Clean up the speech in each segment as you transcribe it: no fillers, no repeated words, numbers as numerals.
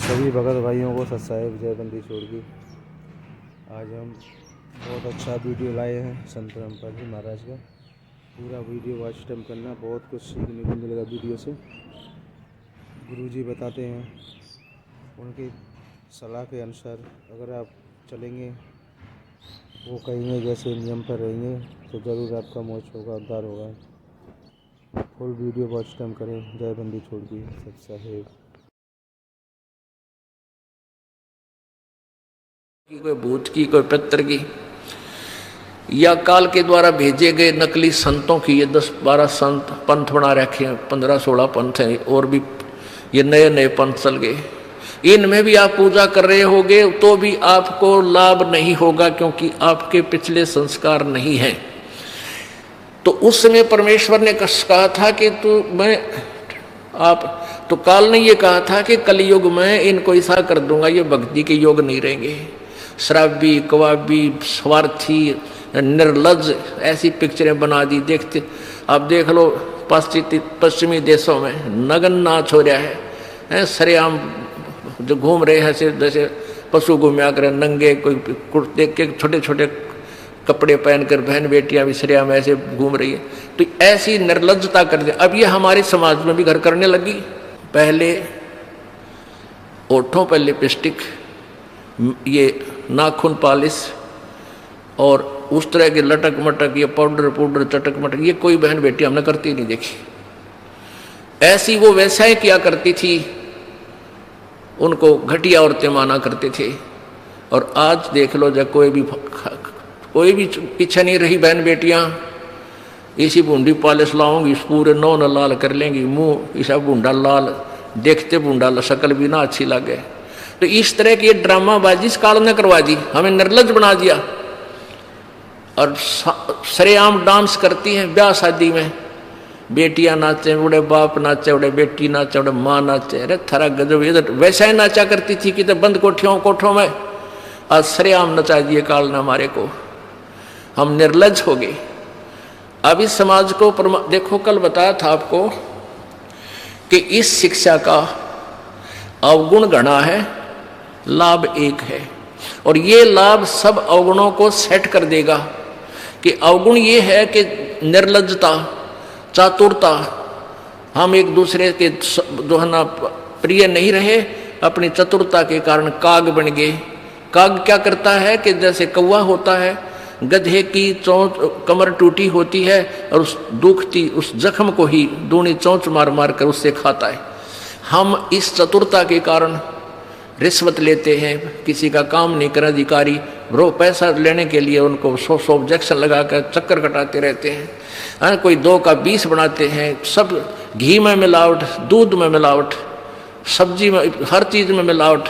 सभी भगत भाइयों को सत साहिब जय बंदी छोड़ की। आज हम बहुत अच्छा वीडियो लाए हैं संत रामपाल जी महाराज का। पूरा वीडियो वॉच टाइम करना, बहुत कुछ सीखने को मिलेगा वीडियो से। गुरुजी बताते हैं, उनकी सलाह के अनुसार अगर आप चलेंगे, वो कहेंगे जैसे नियम पर रहेंगे तो ज़रूर आपका मोक्ष होगा, उद्धार होगा। फुल वीडियो वॉच टाइम करें। जय बंदी छोड़ की, सत साहिब। कोई भूत की, कोई पितर की, या काल के द्वारा भेजे गए नकली संतों की। ये 10-12 संत पंथ बना रखे हैं, 15-16 पंथ हैं, और भी ये नए नए पंथ चल गए। इनमें भी आप पूजा कर रहे होगे तो भी आपको लाभ नहीं होगा, क्योंकि आपके पिछले संस्कार नहीं हैं। तो उस समय परमेश्वर ने कहा था कि तो काल ने ये कहा था कि कलयुग में इनको ऐसा कर दूंगा, ये भक्ति के योग नहीं रहेंगे। शराबी, कवाबी, स्वार्थी, निर्लज, ऐसी पिक्चरें बना दी। देखते आप देख लो, पश्चिमी देशों में नगन नाच हो रहा है, सरेआम जो घूम रहे हैं जैसे पशु घूमया करें, नंगे, कोई कुर्ते के छोटे छोटे कपड़े पहनकर बहन बेटियां भी सरेआम ऐसे घूम रही है। तो ऐसी निर्लज्जता कर दे। अब ये हमारे समाज में भी घर करने लगी। पहले ओठों पर लिपस्टिक, ये नाखून पॉलिश और उस तरह के लटक मटक, ये पाउडर चटक मटक, ये कोई बहन बेटी हमने करती नहीं देखी। ऐसी वो वैसा ही किया करती थी, उनको घटिया औरतें माना करते थे। और आज देख लो, जब कोई भी पीछे नहीं रही बहन बेटियां, इसी बूंदी पॉलिश लाऊंगी, इस पूरे नौ न लाल कर लेंगी, मुंह ऐसा बूंदा लाल, देखते बूंदा शक्ल भी ना अच्छी लगे। तो इस तरह की ड्रामाबाजी इस काल ने करवा दी, हमें निर्लज बना दिया। और सरेआम डांस करती हैं ब्याह शादी में, बेटियां नाचे, उड़े बाप नाचे, उड़े बेटी नाचे, उड़े माँ नाचे। अरे थारा गजब, इधर वैसा ही नाचा करती थी कि तो बंद कोठों में, आज सरेआम नचा दिए काल ने हमारे को। हम निर्लज हो गए। अब इस समाज को देखो, कल बताया था आपको कि इस शिक्षा का अवगुण गणा है, लाभ एक है। और ये लाभ सब अवगुणों को सेट कर देगा। कि अवगुण ये है कि निर्लज्जता, चातुरता, हम एक दूसरे के जो है ना प्रिय नहीं रहे, अपनी चतुरता के कारण काग बन गए। काग क्या करता है कि जैसे कौवा होता है, गधे की चोंच कमर टूटी होती है और उस जख्म को ही दूनी चोंच मार मार कर उससे खाता है। हम इस चतुरता के कारण रिश्वत लेते हैं, किसी का काम नहीं कर अधिकारी, पैसा लेने के लिए उनको 100 ऑब्जेक्शन लगाकर चक्कर कटाते रहते हैं। कोई 2 का 20 बनाते हैं। सब घी में मिलावट, दूध में मिलावट, सब्जी में, हर चीज़ में मिलावट।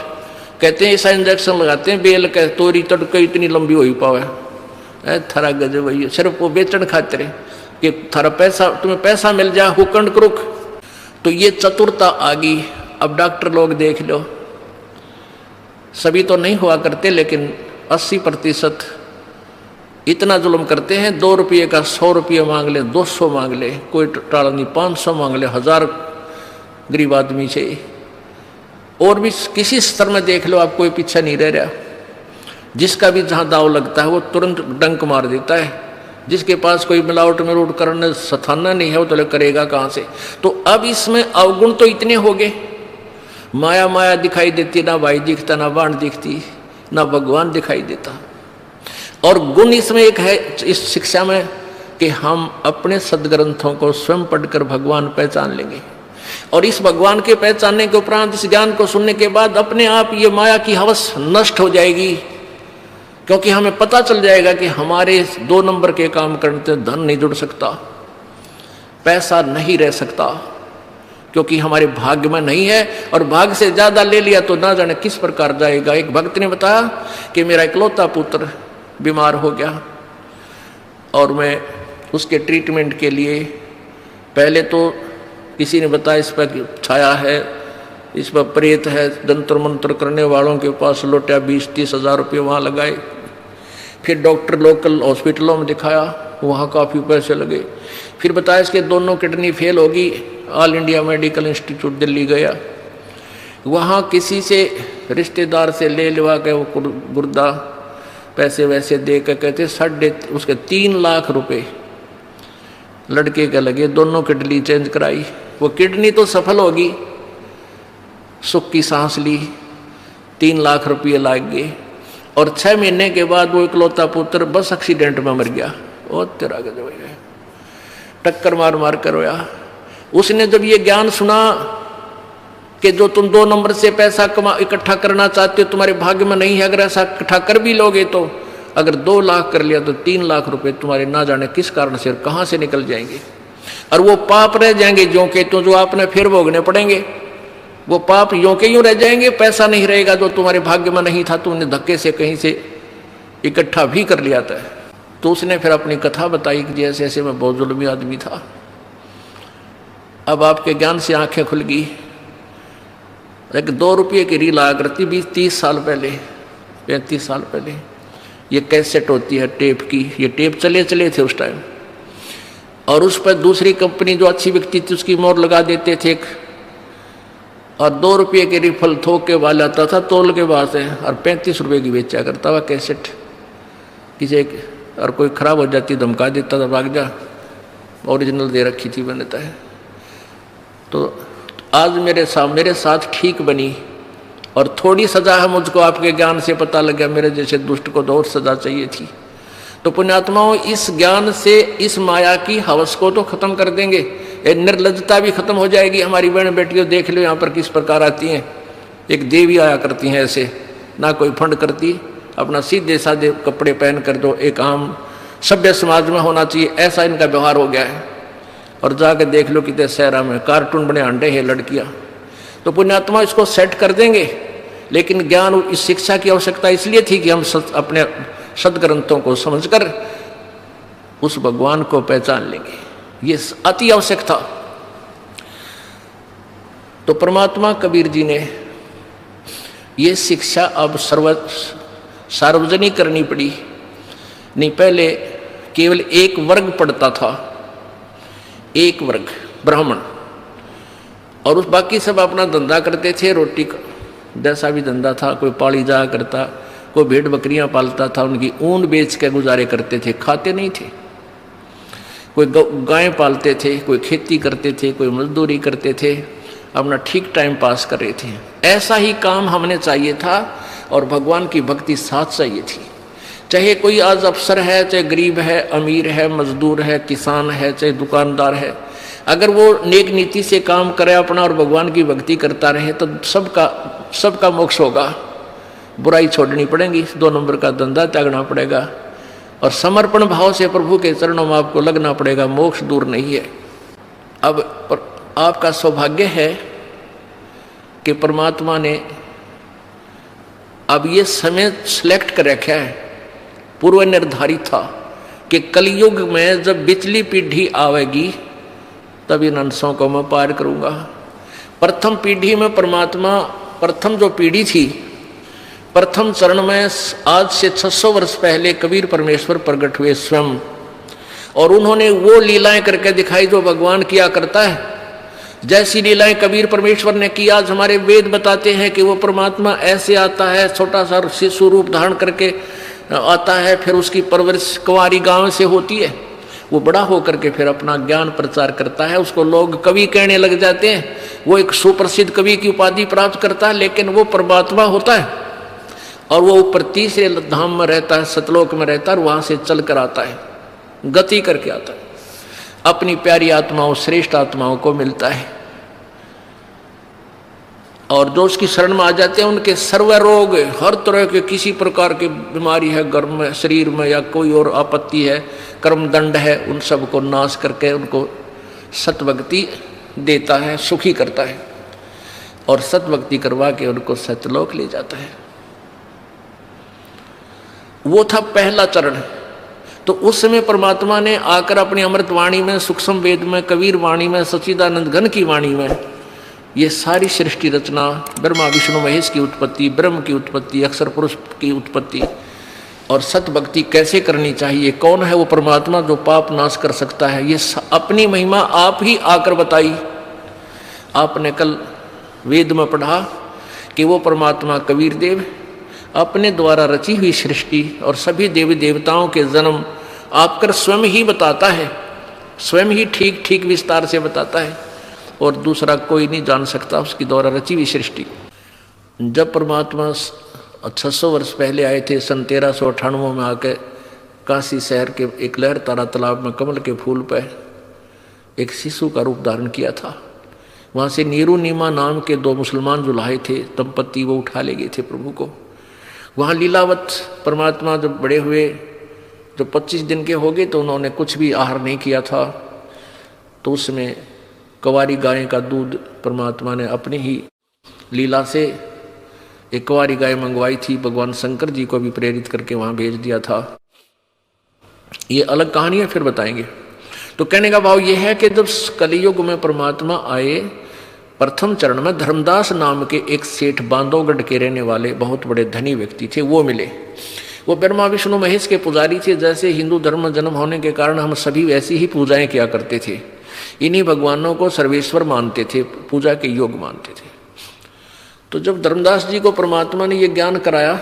कहते हैं ऐसा इंजेक्शन लगाते हैं, बेल का तोरी तड़के इतनी लंबी हो ही पावे। थारा गजब वही, सिर्फ वो बेचन खातिर कि थारा पैसा, तुम्हें पैसा मिल जाए, हुकंड करुक। तो ये चतुरता आ गई। अब डॉक्टर लोग देख लो, सभी तो नहीं हुआ करते, लेकिन 80% इतना जुल्म करते हैं। 2 रुपये का 100 रुपये मांग ले, 200 मांग ले, कोई टाला नहीं, 500 मांग ले, 1000 गरीब आदमी से। और भी किसी स्तर में देख लो, आप कोई पीछा नहीं रह रहा। जिसका भी जहाँ दाव लगता है वो तुरंत डंक मार देता है। जिसके पास कोई मिलावट करने सथाना नहीं है, वो तो करेगा कहाँ से। तो अब इसमें अवगुण तो इतने हो गए, माया दिखाई देती, ना भाई दिखता, ना बाण दिखती, ना भगवान दिखाई देता। और गुण इसमें एक है इस शिक्षा में कि हम अपने सदग्रंथों को स्वयं पढ़कर भगवान पहचान लेंगे। और इस भगवान के पहचानने के उपरांत, इस ज्ञान को सुनने के बाद अपने आप ये माया की हवस नष्ट हो जाएगी। क्योंकि हमें पता चल जाएगा कि हमारे 2 नंबर के काम करने से धन नहीं जुड़ सकता, पैसा नहीं रह सकता, क्योंकि हमारे भाग्य में नहीं है। और भाग्य से ज्यादा ले लिया तो ना जाने किस प्रकार जाएगा। एक भक्त ने बताया कि मेरा इकलौता पुत्र बीमार हो गया और मैं उसके ट्रीटमेंट के लिए, पहले तो किसी ने बताया इस पर छाया है, इस पर प्रेत है, जंतर मंत्र करने वालों के पास लौटा 20-30 हज़ार रुपये वहाँ लगाए। फिर डॉक्टर लोकल हॉस्पिटलों में दिखाया, वहाँ काफ़ी पैसे लगे। फिर बताया इसके दोनों किडनी फेल होगी, all India medical institute Delhi गया, वहाँ किसी से रिश्तेदार से ले लेवा के वो गुर्दा पैसे वैसे दे के कहते उसके 3 लाख रुपए लड़के के लगे। दोनों किडनी चेंज कराई, वो किडनी तो सफल होगी, सुख की सांस ली, 3 लाख रुपये लाग गए। और 6 महीने के बाद वो इकलौता पुत्र बस एक्सीडेंट में मर गया। ओ तेरा गजब है, टक्कर मार मार कर रोया। उसने जब ये ज्ञान सुना कि जो तुम 2 नंबर से पैसा इकट्ठा करना चाहते हो तुम्हारे भाग्य में नहीं है, अगर ऐसा इकट्ठा कर भी लोगे तो अगर 2 लाख कर लिया तो 3 लाख रुपए तुम्हारे ना जाने किस कारण से और कहाँ से निकल जाएंगे, और वो पाप रह जाएंगे ज्यों के तो जो आपने फिर भोगने पड़ेंगे। वो पाप यों के यूं रह जाएंगे, पैसा नहीं रहेगा जो तुम्हारे भाग्य में नहीं था, तुमने धक्के से कहीं से इकट्ठा भी कर लिया था। तो उसने फिर अपनी कथा बताई कि जैसे ऐसे मैं बहुत जुल्मी आदमी था। अब आपके ज्ञान से आंखें खुल गई। एक 2 रुपये की रील आया करती 20-30 साल पहले, 35 साल पहले। ये कैसेट होती है टेप की, ये टेप चले थे उस टाइम, और उस पर दूसरी कंपनी जो अच्छी बिकती थी उसकी मोहर लगा देते थे और 2 रुपये के रिफल थोक के वाला आता था तोल के बाद से, और 35 रुपये की बेचा करता हुआ कैसेट। किसी और कोई ख़राब हो जाती धमका देता था, भाग जा, ओरिजिनल दे रखी थी बनता है। तो आज मेरे साथ ठीक बनी और थोड़ी सज़ा है मुझको आपके ज्ञान से पता लग गया, मेरे जैसे दुष्ट को तो और सज़ा चाहिए थी। तो पुण्यात्माओं, इस ज्ञान से इस माया की हवस को तो खत्म कर देंगे, निर्लज्जता भी खत्म हो जाएगी। हमारी बहन बेटियों देख लो यहाँ पर किस प्रकार आती हैं, एक देवी आया करती हैं ऐसे, ना कोई फंड करती, अपना सीधे साधे कपड़े पहन कर दो, एक आम सभ्य समाज में होना चाहिए ऐसा इनका व्यवहार हो गया है। और जाके देख लो कितने शहरा में कार्टून बने अंडे हैं लड़कियाँ। तो पुण्यात्मा इसको सेट कर देंगे, लेकिन ज्ञान इस शिक्षा की आवश्यकता इसलिए थी कि हम अपने सदग्रंथों को समझकर उस भगवान को पहचान लेंगे, ये अति आवश्यक था। तो परमात्मा कबीर जी ने ये शिक्षा अब सार्वजनिक करनी पड़ी। नहीं, पहले केवल एक वर्ग पढ़ता था, एक वर्ग ब्राह्मण, और उस बाकी सब अपना धंधा करते थे, रोटी का जैसा भी धंधा था, कोई पाली जाया करता, कोई भेड़ बकरियां पालता था, उनकी ऊन बेच के गुजारे करते थे, खाते नहीं थे। कोई गायें पालते थे, कोई खेती करते थे, कोई मजदूरी करते थे, अपना ठीक टाइम पास कर रहे थे। ऐसा ही काम हमने चाहिए था और भगवान की भक्ति साथ चाहिए थी। चाहे कोई आज अफसर है, चाहे गरीब है, अमीर है, मजदूर है, किसान है, चाहे दुकानदार है, अगर वो नेक नीति से काम करे अपना और भगवान की भक्ति करता रहे तो सबका मोक्ष होगा। बुराई छोड़नी पड़ेगी, 2 नंबर का धंधा त्यागना पड़ेगा और समर्पण भाव से प्रभु के चरणों में आपको लगना पड़ेगा। मोक्ष दूर नहीं है। अब आपका सौभाग्य है कि परमात्मा ने अब ये समय सिलेक्ट कर रखा है, पूर्व निर्धारित था कि कलयुग में जब बिचली पीढ़ी आवेगी तब इन अंशों को मैं पार करूंगा। प्रथम पीढ़ी में परमात्मा, प्रथम जो पीढ़ी थी, प्रथम चरण में आज से 600 वर्ष पहले कबीर परमेश्वर प्रकट हुए स्वयं, और उन्होंने वो लीलाएं करके दिखाई जो भगवान किया करता है। जैसी लीलाएं कबीर परमेश्वर ने की, आज हमारे वेद बताते हैं कि वो परमात्मा ऐसे आता है, छोटा सा शिशु रूप धारण करके आता है, फिर उसकी परवरिश कुंवारी गांव से होती है, वो बड़ा होकर के फिर अपना ज्ञान प्रचार करता है, उसको लोग कवि कहने लग जाते हैं, वो एक सुप्रसिद्ध कवि की उपाधि प्राप्त करता है, लेकिन वो परमात्मा होता है और वो ऊपर तीसरे धाम में रहता है, सतलोक में रहता है, और वहां से चल कर आता है, गति करके आता है, अपनी प्यारी आत्माओं, श्रेष्ठ आत्माओं को मिलता है। और जो उसकी शरण में आ जाते हैं उनके सर्व रोग, हर तरह के किसी प्रकार की बीमारी है घर में, शरीर में, या कोई और आपत्ति है, कर्मदंड है, उन सब को नाश करके उनको सतभक्ति देता है, सुखी करता है और सतभक्ति करवा के उनको सतलोक ले जाता है। वो था पहला चरण। तो उस समय परमात्मा ने आकर अपनी अमृत वाणी में, सूक्ष्म वेद में, कबीर वाणी में, सच्चिदानंद घन की वाणी में ये सारी सृष्टि रचना, ब्रह्मा विष्णु महेश की उत्पत्ति, ब्रह्म की उत्पत्ति, अक्षर पुरुष की उत्पत्ति और सतभक्ति कैसे करनी चाहिए, कौन है वो परमात्मा जो पाप नाश कर सकता है, ये अपनी महिमा आप ही आकर बताई। आपने कल वेद में पढ़ा कि वो परमात्मा कबीर देव अपने द्वारा रची हुई सृष्टि और सभी देवी देवताओं के जन्म आपकर स्वयं ही बताता है, स्वयं ही ठीक ठीक विस्तार से बताता है, और दूसरा कोई नहीं जान सकता उसकी द्वारा रची हुई सृष्टि। जब परमात्मा 600 वर्ष पहले आए थे, सन 1398 में आके काशी शहर के एक लहर तारा तालाब में कमल के फूल पर एक शिशु का रूप धारण किया था। वहाँ से नीरू नीमा नाम के 2 मुसलमान जुलाहे थे दंपति, वो उठा ले गए थे प्रभु को। वहाँ लीलावत परमात्मा जब बड़े हुए, जब 25 दिन के हो गए तो उन्होंने कुछ भी आहार नहीं किया था, तो उसमें कुंवारी गाय का दूध परमात्मा ने अपनी ही लीला से एक कुंवारी गाय मंगवाई थी, भगवान शंकर जी को भी प्रेरित करके वहाँ भेज दिया था। ये अलग कहानी है, फिर बताएंगे। तो कहने का भाव यह है कि जब कलियुग में परमात्मा आए, प्रथम चरण में धर्मदास नाम के एक सेठ बांधवगढ़ के रहने वाले बहुत बड़े धनी व्यक्ति थे, वो मिले। वो ब्रह्मा विष्णु महेश के पुजारी थे। जैसे हिंदू धर्म में जन्म होने के कारण हम सभी वैसी ही पूजाएं किया करते थे, इन्हीं भगवानों को सर्वेश्वर मानते थे, पूजा के योग मानते थे। तो जब धर्मदास जी को परमात्मा ने ये ज्ञान कराया,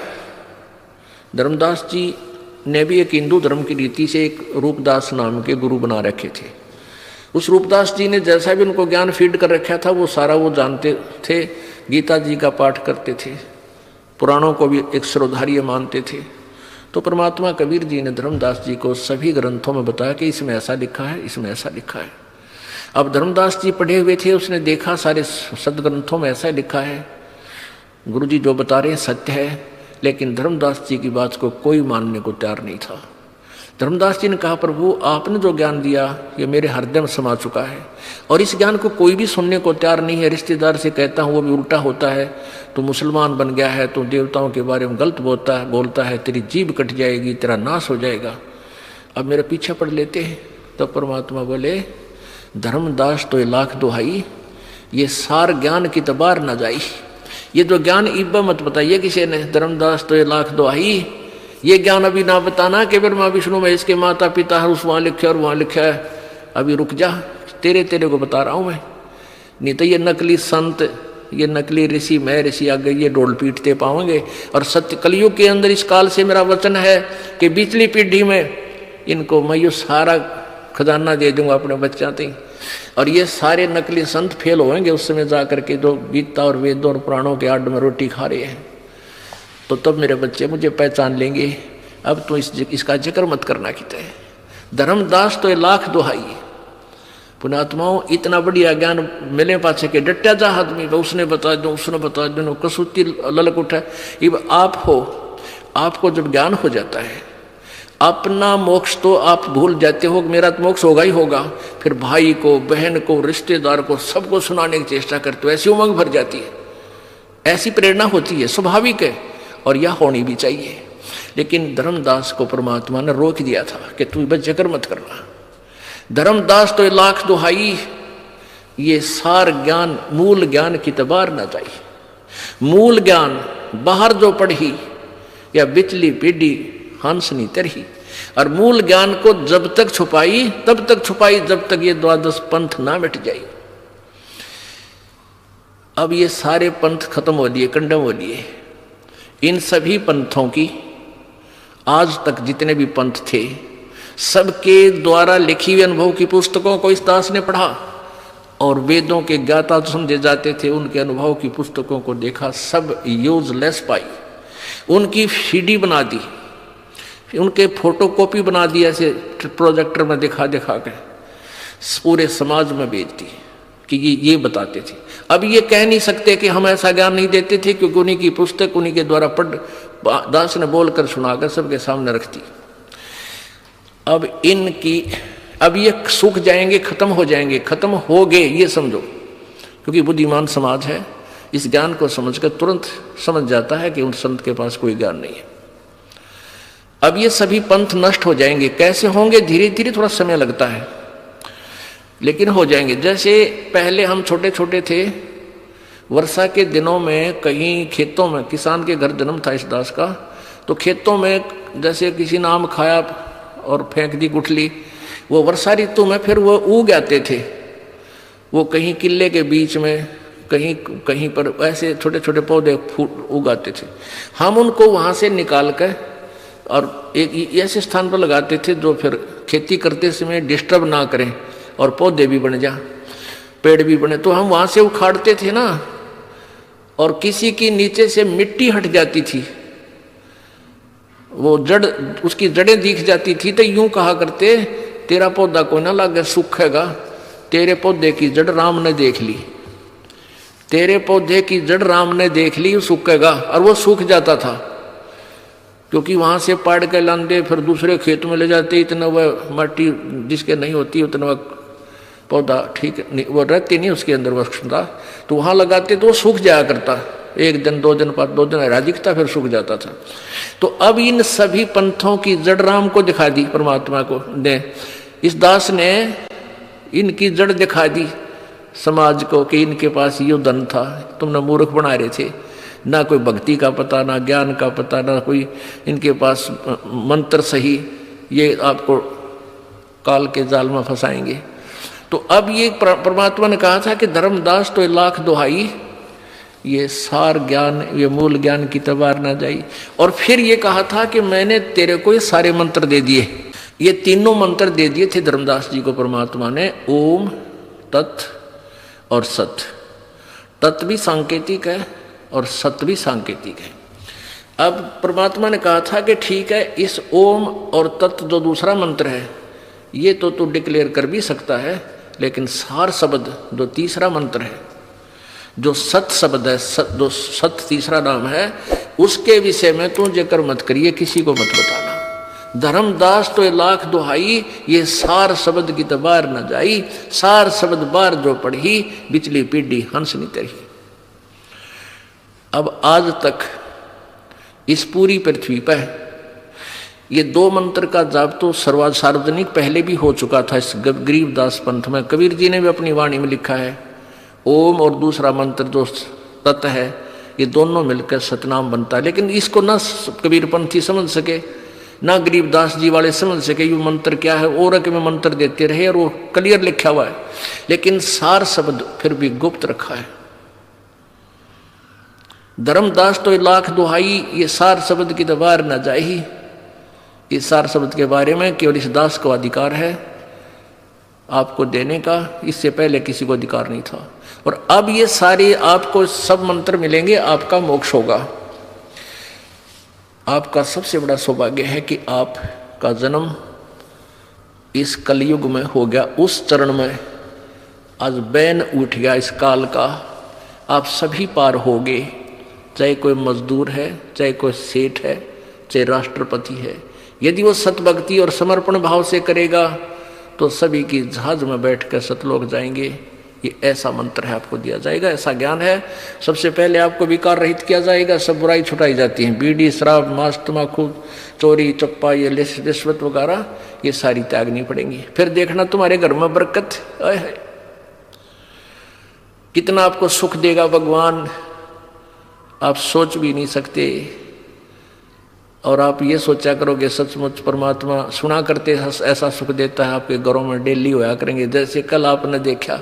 धर्मदास जी ने भी एक हिंदू धर्म की रीति से एक रूपदास नाम के गुरु बना रखे थे। उस रूपदास जी ने जैसा भी उनको ज्ञान फीड कर रखा था वो सारा वो जानते थे। गीता जी का पाठ करते थे, पुराणों को भी एक श्रोधार्य मानते थे। तो परमात्मा कबीर जी ने धर्मदास जी को सभी ग्रंथों में बताया कि इसमें ऐसा लिखा है, इसमें ऐसा लिखा है। अब धर्मदास जी पढ़े हुए थे, उसने देखा सारे सदग्रंथों में ऐसा लिखा है, गुरु जी जो बता रहे हैं सत्य है, लेकिन धर्मदास जी की बात को कोई मानने को तैयार नहीं था। धर्मदास जी ने कहा, प्रभु आपने जो ज्ञान दिया ये मेरे हृदय में समा चुका है और इस ज्ञान को कोई भी सुनने को तैयार नहीं है। रिश्तेदार से कहता हूँ वो भी उल्टा होता है, तो मुसलमान बन गया है, तो देवताओं के बारे में गलत बोलता है, तेरी जीभ कट जाएगी, तेरा नाश हो जाएगा, अब मेरा पीछे पड़ लेते हैं। तब परमात्मा बोले, धर्मदास तो 1,00,000 दुहाई, ये सार ज्ञान की तबार न जाई। ये जो ज्ञान इब्बा मत बताइए किसी ने, धर्मदास तो 1,00,000 दुहाई, ये ज्ञान अभी ना बताना कि ब्रह्मा विष्णु महेश के माता पिता हर उस वहाँ लिखा और वहाँ लिखा है, अभी रुक जा, तेरे को बता रहा हूँ मैं। नहीं तो ये नकली संत, ये नकली ऋषि, मैं ऋषि आगे ये डोल पीटते पाओगे। और सत्य कलयुग के अंदर इस काल से मेरा वचन है कि पिछली पीढ़ी में इनको मैं ये सारा खजाना दे दूंगा अपने बच्चा तक, और ये सारे नकली संत फेल होंगे उस समय जा करके जो गीता और वेदों और पुराणों के आड़ में रोटी खा रहे हैं। तो तब मेरे बच्चे मुझे पहचान लेंगे। अब तो इसका जिक्र मत करना किता है। धर्मदास तो 1,00,000 दुहाई। पुणात्माओं, इतना बढ़िया ज्ञान मिले पाछे के डट्या जा आदमी, उसने बता दो, उसने बता दो, कसुती ललक उठा। अब आप हो, आपको जब ज्ञान हो जाता है, अपना मोक्ष तो आप भूल जाते हो, मेरा तो मोक्ष होगा ही होगा, फिर भाई को, बहन को, रिश्तेदार को, सबको सुनाने की चेष्टा करते हो, ऐसी उमंग भर जाती है, ऐसी प्रेरणा होती है, स्वाभाविक है, और यह होनी भी चाहिए। लेकिन धर्मदास को परमात्मा ने रोक दिया था कि तू बस जिक्र मत करना। धर्मदास तो 1,00,000 दुहाई, ये सार ज्ञान, मूल ज्ञान की तबार न जाई। मूल ज्ञान बाहर जो पढ़ी या बिचली पीढ़ी हंस नहीं तरही, और मूल ज्ञान को जब तक छुपाई तब तक छुपाई जब तक ये 12 पंथ ना मिट जाए। अब ये सारे पंथ खत्म हो लिए, कंडम हो लिए। इन सभी पंथों की आज तक जितने भी पंथ थे, सबके द्वारा लिखी हुई अनुभव की पुस्तकों को इस दास ने पढ़ा, और वेदों के ज्ञाता समझे जाते थे उनके अनुभव की पुस्तकों को देखा, सब यूजलेस पाई। उनकी सीडी बना दी, उनके फोटोकॉपी बना दी, ऐसे प्रोजेक्टर में दिखा दिखा के पूरे समाज में भेज दी कि ये बताते थे। अब ये कह नहीं सकते कि हम ऐसा ज्ञान नहीं देते थे, क्योंकि उन्हीं की पुस्तक उन्हीं के द्वारा दास ने बोलकर सुनाकर सबके सामने रख दी। अब ये सूख जाएंगे, खत्म हो जाएंगे, खत्म हो गए ये समझो, क्योंकि बुद्धिमान समाज है, इस ज्ञान को समझकर तुरंत समझ जाता है कि उन संत के पास कोई ज्ञान नहीं है। अब ये सभी पंथ नष्ट हो जाएंगे। कैसे होंगे? धीरे धीरे, थोड़ा समय लगता है, लेकिन हो जाएंगे। जैसे पहले हम छोटे छोटे थे, वर्षा के दिनों में कहीं खेतों में, किसान के घर जन्म था इस दास का, तो खेतों में जैसे किसी ने आम खाया और फेंक दी गुठली, वो वर्षा ऋतु में फिर वो उग आते थे। वो कहीं किले के बीच में, कहीं कहीं पर ऐसे छोटे छोटे पौधे फूट उगाते थे। हम उनको वहाँ से निकाल कर और एक ऐसे स्थान पर लगाते थे जो फिर खेती करते समय डिस्टर्ब ना करें और पौधे भी बन जा, पेड़ भी बने। तो हम वहाँ से उखाड़ते थे ना, और किसी की नीचे से मिट्टी हट जाती थी, वो जड़ उसकी जड़ें दिख जाती थी, तो यूं कहा करते तेरा पौधा कोई ना लागे सूखेगा, तेरे पौधे की जड़ राम ने देख ली, तेरे पौधे की जड़ राम ने देख ली, सूखेगा। और वो सूख जाता था, क्योंकि वहां से पाड़ के लांदे फिर दूसरे खेत में ले जाते, इतना वह मिट्टी जिसके नहीं होती उतना वह पौधा ठीक नहीं, वो रहती नहीं उसके अंदर वक्षता, तो वहां लगाते तो वो सूख जाया करता, 1 दिन 2 दिन 2 दिन हरा दिखता, फिर सूख जाता था। तो अब इन सभी पंथों की जड़ राम को दिखा दी, परमात्मा को ने, इस दास ने इनकी जड़ दिखा दी समाज को कि इनके पास ये धन था, तुमने मूर्ख बना रहे थे, ना कोई भक्ति का पता, ना ज्ञान का पता, ना कोई इनके पास मंत्र सही, ये आपको काल के जाल में फंसाएंगे। तो अब ये परमात्मा ने कहा था कि धर्मदास तो 1,00,000 दुहाई, ये सार ज्ञान, ये मूल ज्ञान की तबार ना जाई। और फिर ये कहा था कि मैंने तेरे को ये सारे मंत्र दे दिए, ये तीनों मंत्र दे दिए थे धर्मदास जी को परमात्मा ने, ओम, तत् और सत। तत् भी सांकेतिक है और सत भी सांकेतिक है। अब परमात्मा ने कहा था कि ठीक है, इस ओम और तत् जो दूसरा मंत्र है ये तो तू डिक्लेयर कर भी सकता है, लेकिन सार शब्द जो तीसरा मंत्र है, जो सत शब्द है, जो सत तीसरा नाम है, उसके विषय में तू जिक्र मत करिए, किसी को मत बताना। धर्मदास तो 1,00,000 दुहाई, ये सार शब्द की तबार न जाई, सार शब्द बार जो पढ़ी, बिचली पीढ़ी हंस नहीं तरी। अब आज तक इस पूरी पृथ्वी पर ये 2 मंत्र का जाप तो सार्वजनिक पहले भी हो चुका था इस गरीबदास पंथ में। कबीर जी ने भी अपनी वाणी में लिखा है, ओम और दूसरा मंत्र जो तत् है, ये दोनों मिलकर सतनाम बनता है। लेकिन इसको ना कबीर पंथी समझ सके, ना गरीबदास जी वाले समझ सके ये मंत्र क्या है, और के में मंत्र देते रहे, और वो क्लियर लिखा हुआ है, लेकिन सार शब्द फिर भी गुप्त रखा है। धर्मदास तो 1,00,000 दुहाई, ये सार शब्द की दबार न जाही। इस सार शब्द के बारे में केवल इस दास को अधिकार है आपको देने का, इससे पहले किसी को अधिकार नहीं था। और अब ये सारे आपको सब मंत्र मिलेंगे, आपका मोक्ष होगा। आपका सबसे बड़ा सौभाग्य है कि आपका जन्म इस कलयुग में हो गया, उस चरण में आज बैन उठ गया इस काल का, आप सभी पार होगे, चाहे कोई मजदूर है, चाहे कोई सेठ है, चाहे राष्ट्रपति है। यदि वो सतभक्ति और समर्पण भाव से करेगा तो सभी की जहाज में बैठकर सतलोक जाएंगे। ये ऐसा मंत्र है, आपको दिया जाएगा, ऐसा ज्ञान है। सबसे पहले आपको विकार रहित किया जाएगा, सब बुराई छुटाई जाती है, बीड़ी, शराब, मांस, तम्बाकू, चोरी, चप्पा, ये रिश्वत वगैरह, ये सारी त्यागनी पड़ेंगी। फिर देखना तुम्हारे घर में बरकत है, कितना आपको सुख देगा भगवान, आप सोच भी नहीं सकते। और आप ये सोचा करोगे सचमुच परमात्मा सुना करते ऐसा सुख देता है, आपके घरों में डेली होया करेंगे। जैसे कल आपने देखा,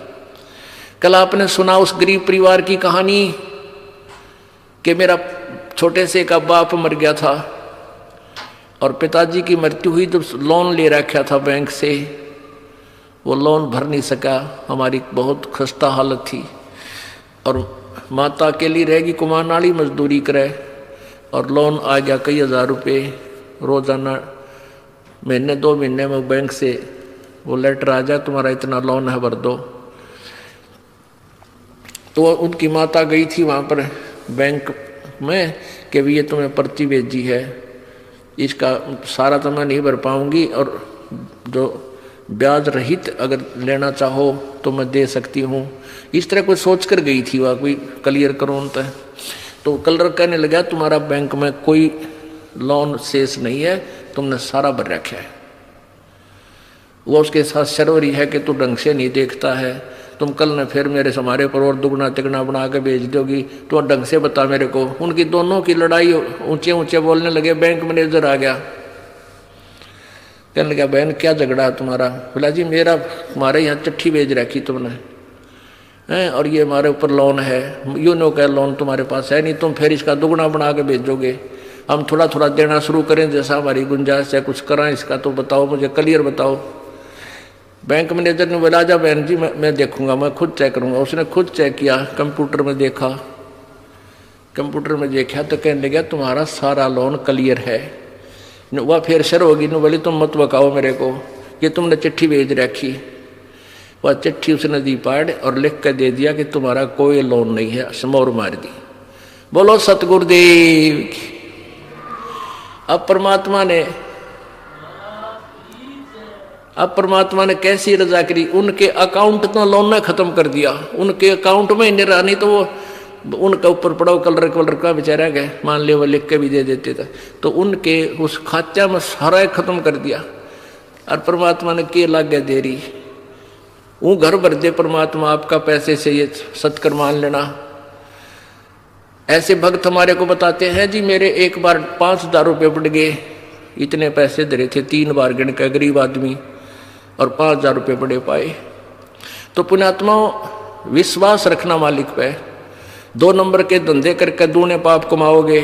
कल आपने सुना उस गरीब परिवार की कहानी कि मेरा छोटे से का बाप मर गया था और पिताजी की मृत्यु हुई तो लोन ले रखा था बैंक से, वो लोन भर नहीं सका, हमारी बहुत खस्ता हालत थी। और माता अकेली रहेगी, कुमार नाली मजदूरी करे, और लोन आ गया कई हज़ार रुपये रोजाना, महीने 2 महीने में बैंक से वो लेटर आ जाए तुम्हारा इतना लोन है भर दो। तो उनकी माता गई थी वहाँ पर बैंक में कि भी ये तुम्हें पर्ची भेजी है, इसका सारा तो मैं नहीं भर पाऊँगी, और जो ब्याज रहित अगर लेना चाहो तो मैं दे सकती हूँ। इस तरह कोई सोच कर गई थी वह, कोई क्लियर करो उनता है। तो कलर कहने लगा तुम्हारा बैंक में कोई लोन शेष नहीं है, तुमने सारा भर रखा है। वो उसके साथ शर्वरी है कि तू ढंग से नहीं देखता है, तुम कल ने फिर मेरे हमारे पर और दुगना तिगना बना के भेज दोगी, तो ढंग से बता मेरे को। उनकी दोनों की लड़ाई, ऊंचे ऊंचे बोलने लगे। बैंक मैनेजर आ गया, कहने लगा बहन क्या झगड़ा है तुम्हारा? बोला जी मेरा तुम्हारे यहाँ चिट्ठी भेज रखी तुमने, हैं, और ये हमारे ऊपर लोन है, यूनो का लोन तुम्हारे पास है नहीं, तुम फिर इसका दुगना बना के भेजोगे, हम थोड़ा थोड़ा देना शुरू करें जैसा हमारी गुंजाइश है, कुछ करें इसका तो बताओ, मुझे क्लियर बताओ। बैंक मैनेजर ने बोला जा बहन जी मैं देखूंगा, मैं खुद चेक करूंगा। उसने खुद चेक किया, कंप्यूटर में देखा, कंप्यूटर में देखा तो कहने लगा तुम्हारा सारा लोन क्लियर है। वह फिर शर होगी न, बोली तुम मत बकाओ मेरे को, ये तुमने चिट्ठी भेज रखी। वह चिट्ठी उसने दी पाड़ और लिख कर दे दिया कि तुम्हारा कोई लोन नहीं है, समौर मार दी। बोलो सतगुरुदेव की। अब परमात्मा ने कैसी रजा करी, उनके अकाउंट तो लोन ने खत्म कर दिया, उनके अकाउंट में नहीं रहा, नहीं तो वो उनका ऊपर पड़ाव कलर का बेचारा गए, मान लिया वो लिख के भी दे देते थे, तो उनके उस खात्या में सारा खत्म कर दिया। और परमात्मा ने के लागे देरी, वो घर भर दे परमात्मा आपका पैसे से, ये सत्कर मान लेना। ऐसे भक्त हमारे को बताते हैं जी मेरे एक बार 5,000 रुपये बढ़ गए, इतने पैसे धरे थे 3 बार गिन के गरीब आदमी, और 5,000 रुपये बड़े पाए। तो पुण्यात्मा विश्वास रखना मालिक पे, 2 नंबर के धंधे करके दूने पाप कमाओगे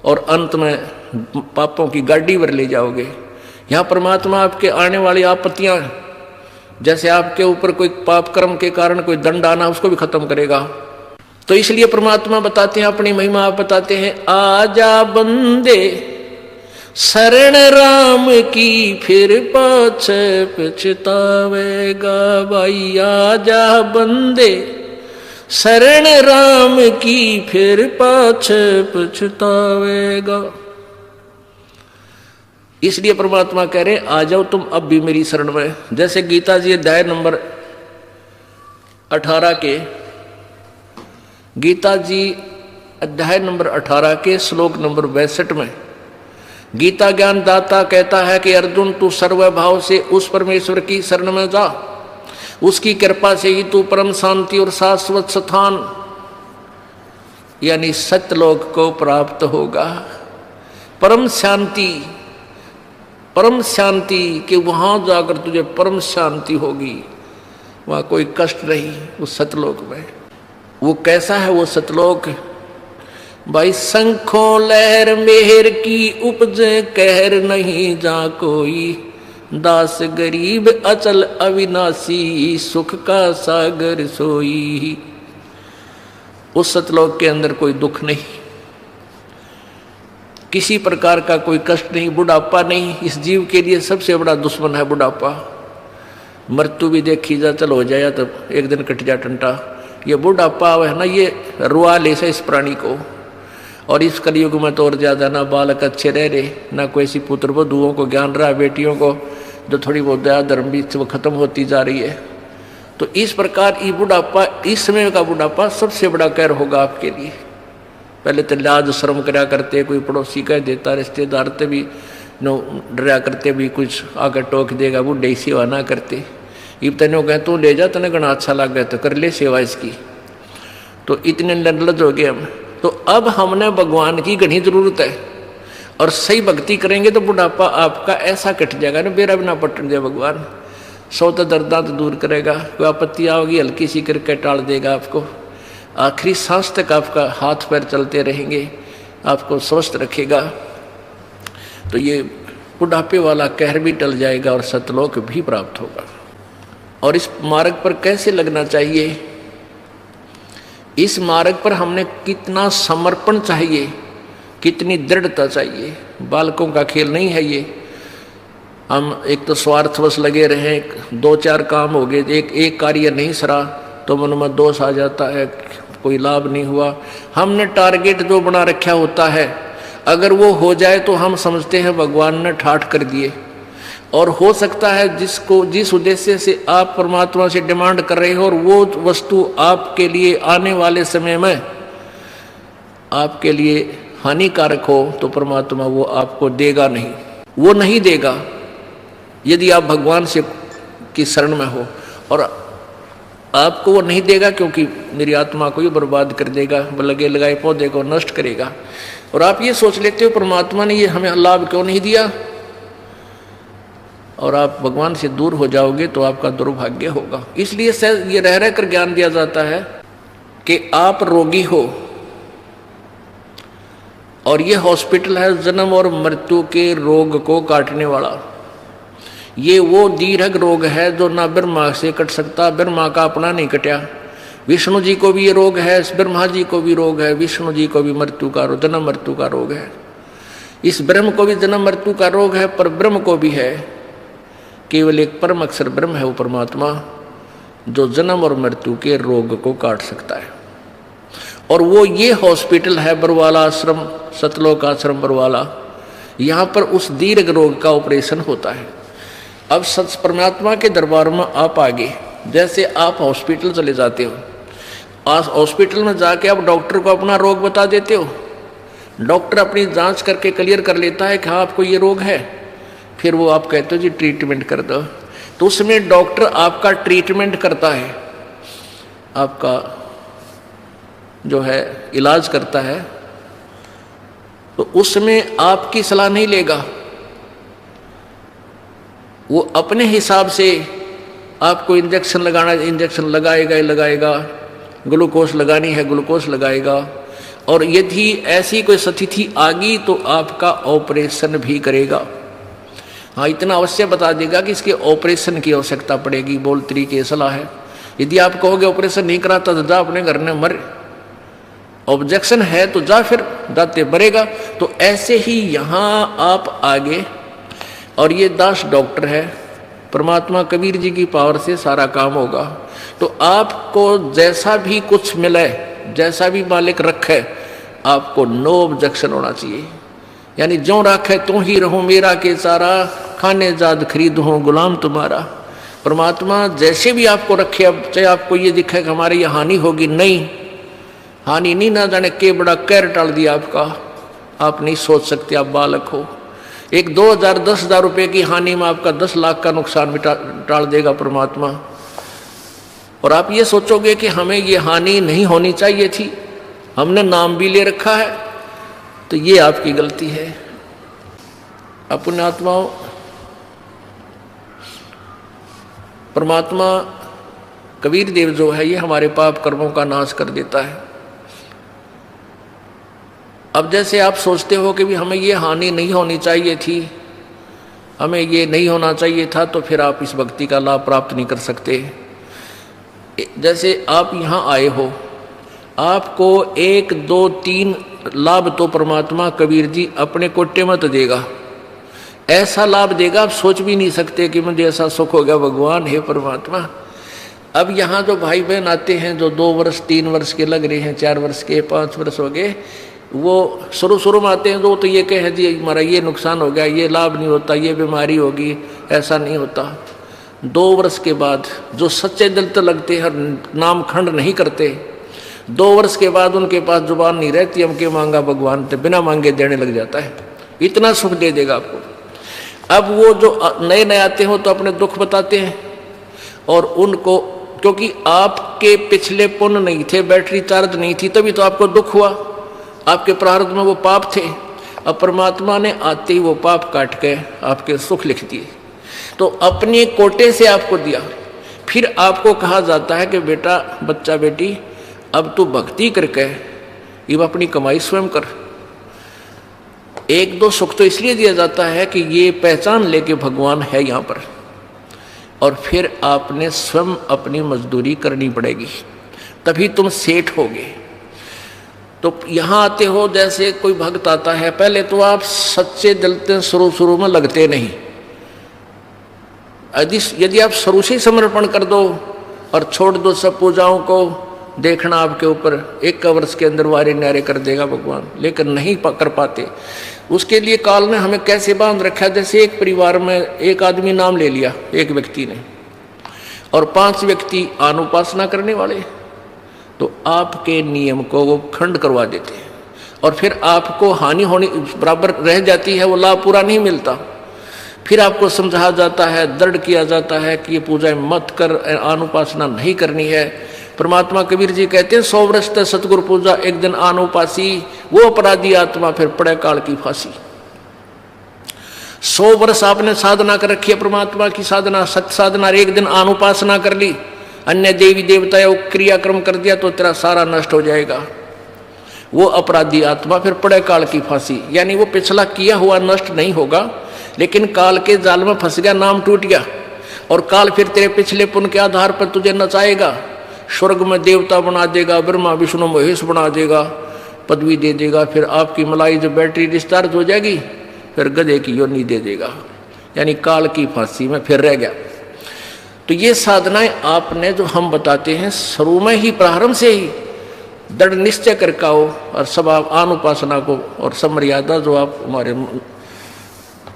और अंत में पापों की गाड़ी भर ले जाओगे। यहाँ परमात्मा आपके आने वाली आपत्तियां, जैसे आपके ऊपर कोई पाप कर्म के कारण कोई दंड आना, उसको भी खत्म करेगा। तो इसलिए परमात्मा बताते हैं, अपनी महिमा आप बताते हैं, आजा बंदे शरण राम की, फिर पाछे पछतावेगा भाई। आजा बंदे शरण राम की, फिर पाछे पछतावेगा। इसलिए परमात्मा कह रहे आ जाओ तुम अब भी मेरी शरण में। जैसे गीता जी अध्याय नंबर 18 के, गीता जी अध्याय नंबर 18 के श्लोक नंबर 62 में गीता ज्ञान दाता कहता है कि अर्जुन तू सर्वभाव से उस परमेश्वर की शरण में जा, उसकी कृपा से ही तू परम शांति और शाश्वत स्थान यानी सत्यलोक को प्राप्त होगा। परम शांति कि वहां जाकर तुझे परम शांति होगी, वहां कोई कष्ट नहीं उस सतलोक में। वो कैसा है वो सतलोक भाई? शंखों लहर मेहर की उपजे कहर नहीं जा कोई, दास गरीब अचल अविनाशी सुख का सागर सोई। उस सतलोक के अंदर कोई दुख नहीं, किसी प्रकार का कोई कष्ट नहीं, बुढ़ापा नहीं। इस जीव के लिए सबसे बड़ा दुश्मन है बुढ़ापा। मृत्यु भी देखी जा, चल हो जाए तब एक दिन कट जा टंटा। ये बुढ़ापा है ना, ये रुआ ले से इस प्राणी को। और इस कलयुग में तो और ज्यादा ना बालक अच्छे रह रहे, ना कोई ऐसी पुत्र वधुओं को ज्ञान रहा, बेटियों को जो थोड़ी बहुत दया धर्म भी वो खत्म होती जा रही है। तो इस प्रकार ये बुढ़ापा, इस समय का बुढ़ापा सबसे बड़ा कहर होगा आपके लिए। पहले तो लाज शर्म करा करते, कोई पड़ोसी कह देता, रिश्तेदार ते भी नो डरा करते, भी कुछ आकर टोक देगा, बुढ़े सेवा ना करते। इब तेनो कह तू ले जा, तने घना अच्छा लग गया तो कर ले सेवा इसकी। तो इतने निर्लज हो गए हम। तो अब हमने भगवान की घनी जरूरत है, और सही भक्ति करेंगे तो बुढ़ापा आपका ऐसा कट जाएगा ना, बेरा बिना पटन दे भगवान। 100 तो दर्दा तो दूर करेगा, कोई आपत्ति आओगी हल्की सी करके टाल देगा आपको। आखिरी सांस तक आपका हाथ पैर चलते रहेंगे, आपको स्वस्थ रखेगा। तो ये बुढ़ापे वाला कहर भी टल जाएगा और सतलोक भी प्राप्त होगा। और इस मार्ग पर कैसे लगना चाहिए? इस मार्ग पर हमने कितना समर्पण चाहिए, कितनी दृढ़ता चाहिए। बालकों का खेल नहीं है ये। हम एक तो स्वार्थवश लगे रहे, 2-4 काम हो गए, एक कार्य नहीं सरा तो मन में दोष आ जाता है, कोई लाभ नहीं हुआ। हमने टारगेट जो बना रखा होता है, अगर वो हो जाए तो हम समझते हैं भगवान ने ठाठ कर दिए। और हो सकता है जिस उद्देश्य से आप परमात्मा से डिमांड कर रहे हो, और वो वस्तु आपके लिए आने वाले समय में आपके लिए हानिकारक हो, तो परमात्मा वो आपको देगा नहीं, वो नहीं देगा यदि आप भगवान से की शरण में हो। और आपको वो नहीं देगा क्योंकि मेरी आत्मा को ये बर्बाद कर देगा, लगे लगाए पौधे को नष्ट करेगा। और आप ये सोच लेते हो परमात्मा ने ये हमें लाभ क्यों नहीं दिया, और आप भगवान से दूर हो जाओगे तो आपका दुर्भाग्य होगा। इसलिए ये रह रह कर ज्ञान दिया जाता है कि आप रोगी हो और ये हॉस्पिटल है जन्म और मृत्यु के रोग को काटने वाला। ये वो दीर्घ रोग है जो ना ब्रह्मा से कट सकता, ब्रह्मा का अपना नहीं कटा। विष्णु जी को भी ये रोग है, ब्रह्मा जी को भी रोग है, विष्णु जी को भी मृत्यु का जन्म मृत्यु का रोग है। इस ब्रह्म को भी जन्म मृत्यु का रोग है, पर ब्रह्म को भी है। केवल एक परम अक्षर ब्रह्म है वो परमात्मा जो जन्म और मृत्यु के रोग को काट सकता है। और वो ये हॉस्पिटल है बरवाला आश्रम, सतलोक आश्रम बरवाला। यहाँ पर उस दीर्घ रोग का ऑपरेशन होता है। अब सच परमात्मा के दरबार में आप आगे, जैसे आप हॉस्पिटल चले जाते हो, आज हॉस्पिटल में जाके आप डॉक्टर को अपना रोग बता देते हो। डॉक्टर अपनी जांच करके क्लियर कर लेता है कि हाँ आपको ये रोग है, फिर वो आप कहते हो जी ट्रीटमेंट कर दो। तो उसमें डॉक्टर आपका ट्रीटमेंट करता है, आपका जो है इलाज करता है, तो उसमें आपकी सलाह नहीं लेगा। वो अपने हिसाब से आपको इंजेक्शन लगाना, इंजेक्शन लगाएगा ही लगाएगा, ग्लूकोज लगानी है ग्लूकोज लगाएगा, और यदि ऐसी कोई स्थिति आ गई तो आपका ऑपरेशन भी करेगा। हाँ, इतना अवश्य बता देगा कि इसके ऑपरेशन की आवश्यकता पड़ेगी, बोल तरीके सलाह है। यदि आप कहोगे ऑपरेशन नहीं कराता तो जा अपने घर में मर, ऑब्जेक्शन है तो जा, फिर जाते मरेगा। तो ऐसे ही यहाँ आप आगे, और ये दास डॉक्टर है, परमात्मा कबीर जी की पावर से सारा काम होगा। तो आपको जैसा भी कुछ मिले, जैसा भी मालिक रखे, आपको नो ऑब्जेक्शन होना चाहिए। यानी जो रखे तू ही रहूं मेरा के सारा, खाने जाद खरीद हूँ गुलाम तुम्हारा। परमात्मा जैसे भी आपको रखे, अब चाहे आपको ये दिखे कि हमारे ये हानि होगी, नहीं, हानि नहीं, ना जाने के बड़ा कैर टाल दिया आपका, आप नहीं सोच सकते, आप बालक हो। एक 2000 10,000 रुपये की हानि में आपका 10 लाख का नुकसान टाल देगा परमात्मा। और आप ये सोचोगे कि हमें ये हानि नहीं होनी चाहिए थी, हमने नाम भी ले रखा है, तो ये आपकी गलती है। अपने आत्माओं, परमात्मा कबीर देव जो है ये हमारे पाप कर्मों का नाश कर देता है। अब जैसे आप सोचते हो कि भी हमें ये हानि नहीं होनी चाहिए थी, हमें ये नहीं होना चाहिए था, तो फिर आप इस भक्ति का लाभ प्राप्त नहीं कर सकते। जैसे आप यहाँ आए हो, आपको 1 2 3 लाभ तो परमात्मा कबीर जी अपने कोटे मत देगा, ऐसा लाभ देगा आप सोच भी नहीं सकते कि मुझे ऐसा सुख हो गया भगवान, हे परमात्मा। अब यहाँ जो भाई बहन आते हैं जो 2 वर्ष 3 वर्ष के लग रहे हैं, 4 वर्ष के, 5 वर्ष हो गए, वो शुरू में आते हैं तो ये कहे जी हमारा ये नुकसान हो गया, ये लाभ नहीं होता, ये बीमारी होगी, ऐसा नहीं होता। 2 वर्ष के बाद जो सच्चे दिल तो लगते हैं, नाम खंड नहीं करते, 2 वर्ष के बाद उनके पास जुबान नहीं रहती, हम के मांगा भगवान तो बिना मांगे देने लग जाता है, इतना सुख दे देगा आपको। अब वो जो नए नए आते हो तो अपने दुख बताते हैं, और उनको क्योंकि आपके पिछले पुण्य नहीं थे, बैटरी चार्ज नहीं थी, तभी तो आपको दुख हुआ, आपके प्रारब्ध में वो पाप थे। अब परमात्मा ने आते ही वो पाप काट के आपके सुख लिख दिए, तो अपने कोटे से आपको दिया। फिर आपको कहा जाता है कि बेटा, बच्चा बेटी, अब तू भक्ति करके ये अपनी कमाई स्वयं कर। 1 2 सुख तो इसलिए दिया जाता है कि ये पहचान ले कि भगवान है यहाँ पर, और फिर आपने स्वयं अपनी मजदूरी करनी पड़ेगी, तभी तुम सेठ होगे। तो यहाँ आते हो, जैसे कोई भक्त आता है, पहले तो आप सच्चे दिल से शुरू में लगते नहीं। यदि आप शुरू से समर्पण कर दो और छोड़ दो सब पूजाओं को, देखना आपके ऊपर 1 वर्ष के अंदर वारे न्यारे कर देगा भगवान, लेकिन नहीं कर पाते। उसके लिए काल ने हमें कैसे बांध रखा, जैसे एक परिवार में एक आदमी नाम ले लिया, एक व्यक्ति ने, और 5 व्यक्ति अनुपासना करने वाले, तो आपके नियम को वो खंड करवा देते हैं, और फिर आपको हानि होनी बराबर रह जाती है, वो लाभ पूरा नहीं मिलता। फिर आपको समझाया जाता है, दृढ़ किया जाता है कि ये पूजा मत कर, अनुपासना नहीं करनी है। परमात्मा कबीर जी कहते हैं 100 वर्ष तक सतगुरु पूजा, एक दिन अनुपासी, वो अपराधी आत्मा फिर पड़े काल की फांसी। 100 वर्ष आपने साधना कर रखी है, परमात्मा की साधना, सत्य साधना, और एक दिन अनुपासना कर ली, अन्य देवी देवताओं क्रियाक्रम कर दिया, तो तेरा सारा नष्ट हो जाएगा। वो अपराधी आत्मा फिर पड़े काल की फांसी, यानी वो पिछला किया हुआ नष्ट नहीं होगा, लेकिन काल के जाल में फंस गया, नाम टूट गया, और काल फिर तेरे पिछले पुण्य के आधार पर तुझे नचाएगा, स्वर्ग में देवता बना देगा, ब्रह्मा विष्णु महेश बना देगा, पदवी दे देगा, फिर आपकी मलाई जो बैटरी डिस्चार्ज हो जाएगी, फिर गधे की योनि दे देगा, यानी काल की फांसी में फिर रह गया। तो ये साधनाएं आपने जो हम बताते हैं शुरू में ही, प्रारंभ से ही दृढ़ निश्चय करके आओ, और सब आप अनुपासना को और समर्यादा जो आप हमारे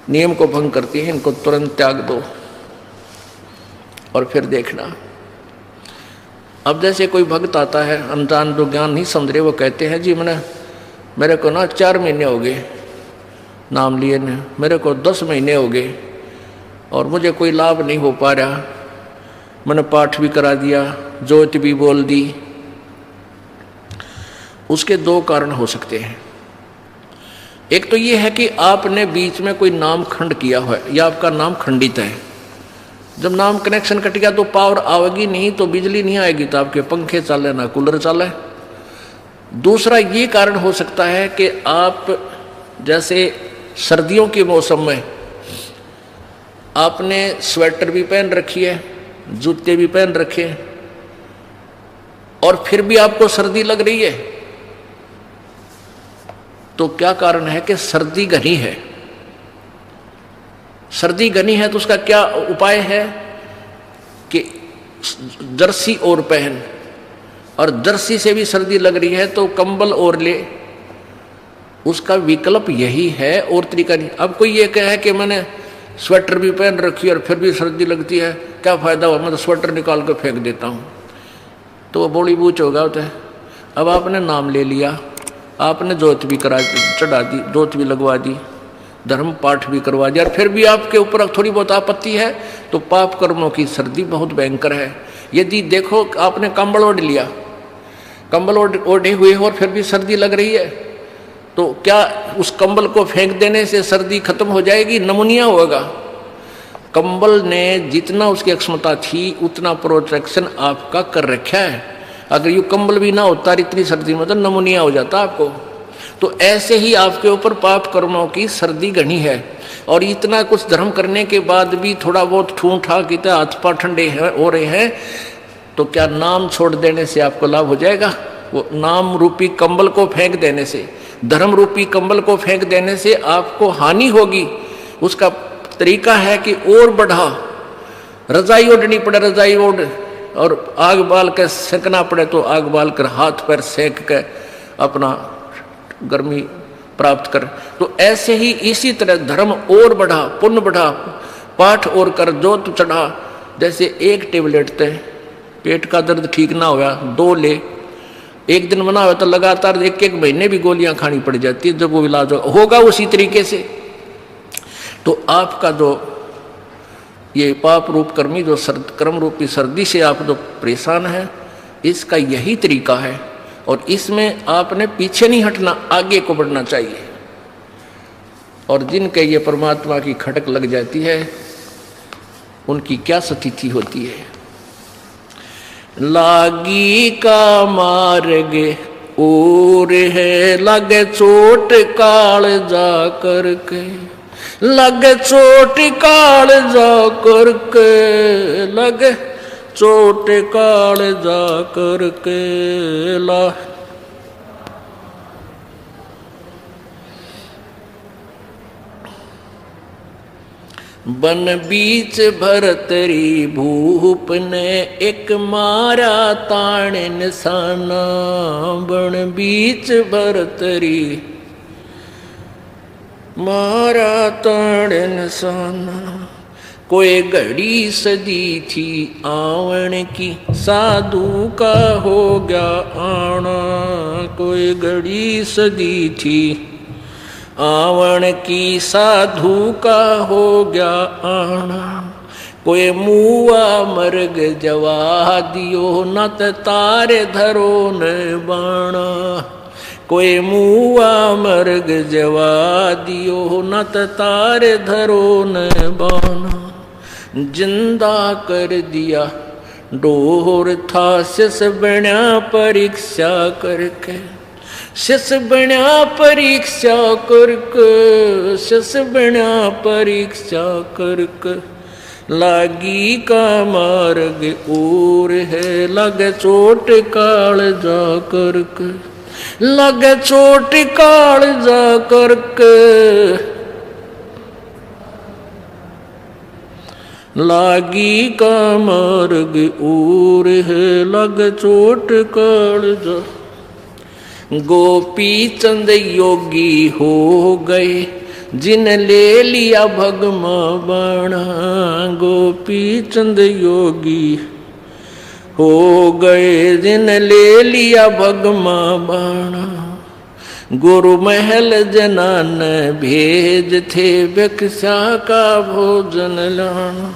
नियम को भंग करती हैं, इनको तुरंत त्याग दो, और फिर देखना। अब जैसे कोई भक्त आता है, अनजान जो ज्ञान नहीं समझ रहे, वो कहते हैं जी मेरे को ना 4 महीने हो गए नाम लिए ने, मेरे को 10 महीने हो गए और मुझे कोई लाभ नहीं हो पा रहा, मैंने पाठ भी करा दिया, ज्योति भी बोल दी। उसके 2 कारण हो सकते हैं। एक तो ये है कि आपने बीच में कोई नाम खंड किया हुआ है, या आपका नाम खंडित है। जब नाम कनेक्शन कट गया तो पावर आएगी नहीं, तो बिजली नहीं आएगी, तो आपके पंखे चले ना कूलर चले। दूसरा ये कारण हो सकता है कि आप जैसे सर्दियों के मौसम में आपने स्वेटर भी पहन रखी है, जूते भी पहन रखे, और फिर भी आपको सर्दी लग रही है, तो क्या कारण है कि सर्दी घनी है। सर्दी घनी है तो उसका क्या उपाय है कि जर्सी और पहन, और जर्सी से भी सर्दी लग रही है तो कंबल और ले। उसका विकल्प यही है, और तरीका नहीं। अब कोई ये कहे कि मैंने स्वेटर भी पहन रखी और फिर भी सर्दी लगती है, क्या फायदा हुआ, मैं तो स्वेटर निकाल कर फेंक देता हूँ, तो वो बोली बूझ होगा होता है। अब आपने नाम ले लिया, आपने ज्योत भी चढ़ा दी, ज्योत भी लगवा दी, धर्म पाठ भी करवा दिया, और फिर भी आपके ऊपर थोड़ी बहुत आपत्ति है, तो पाप कर्मों की सर्दी बहुत भयंकर है। यदि देखो आपने कंबल ओढ़ लिया, कंबल ओढ़े हुए और फिर भी सर्दी लग रही है, तो क्या उस कंबल को फेंक देने से सर्दी खत्म हो जाएगी? नमूनिया होगा। कंबल ने जितना उसकी क्षमता थी उतना प्रोटेक्शन आपका कर रखा है। अगर ये कंबल भी ना होता इतनी सर्दी में तो नमूनिया हो जाता आपको। तो ऐसे ही आपके ऊपर पाप कर्मों की सर्दी घनी है, और इतना कुछ धर्म करने के बाद भी थोड़ा बहुत ठूठ ठा कितना हाथ पाँव ठंडे हो रहे हैं, तो क्या नाम छोड़ देने से आपको लाभ हो जाएगा? वो नाम रूपी कंबल को फेंक देने से, धर्म रूपी कंबल को फेंक देने से आपको हानि होगी। उसका तरीका है कि और बढ़ा, रजाई ओढ़नी पड़े, रजाई ओढ़, और आग बाल कर सेकना पड़े तो आग बाल कर, हाथ पैर सेक कर अपना गर्मी प्राप्त कर। तो ऐसे ही इसी तरह धर्म और बढ़ा, पुण्य बढ़ा, पाठ और कर, जोत चढ़ा। जैसे एक टेबलेट थे, पेट का दर्द ठीक ना हुआ 2 ले, एक दिन बना हुआ तो लगातार 1-1 महीने भी गोलियां खानी पड़ जाती है, जब वो इलाज होगा उसी तरीके से। तो आपका जो ये पाप रूप कर्मी जो कर्म रूपी सर्दी से आप जो परेशान है, इसका यही तरीका है, और इसमें आपने पीछे नहीं हटना, आगे को बढ़ना चाहिए। और जिनके ये परमात्मा की खटक लग जाती है उनकी क्या स्थिति होती है। लागी का मार्ग और है, लगे चोट काल जा करके, लगे चोट काल जा करके, लगे चोट काल जा करके ला। बन बीच भरतरी भूप ने एक मारा ताण निशाना, बन बीच भरतरी मारा ताण निशाना। कोई घड़ी सदी थी आवन की, साधु का हो गया आना। कोई घड़ी सदी थी आवन की, साधु का हो गया आना। कोई मुआ मर्ग जवा दियो, न तारे धरो न बाणा। कोई मुआ मर्ग जवा दियो न तारे धरो न बाना जिंदा कर दिया डोर था शिष बण्या परीक्षा करके शिष बण्या परीक्षा करके शिष बण्या परीक्षा करके लागी का मार्ग और है लग चोट काल जा करके लग चोट काल जा करके लागी का मार्ग और है लग चोट काल जा। गोपी चंद योगी हो गए जिन ले लिया भगमा बाणा गोपी चंद योगी हो गए जिन ले लिया भगमा बाणा गुरु महल जनान भेज थे भिक्षा का भोजन लाना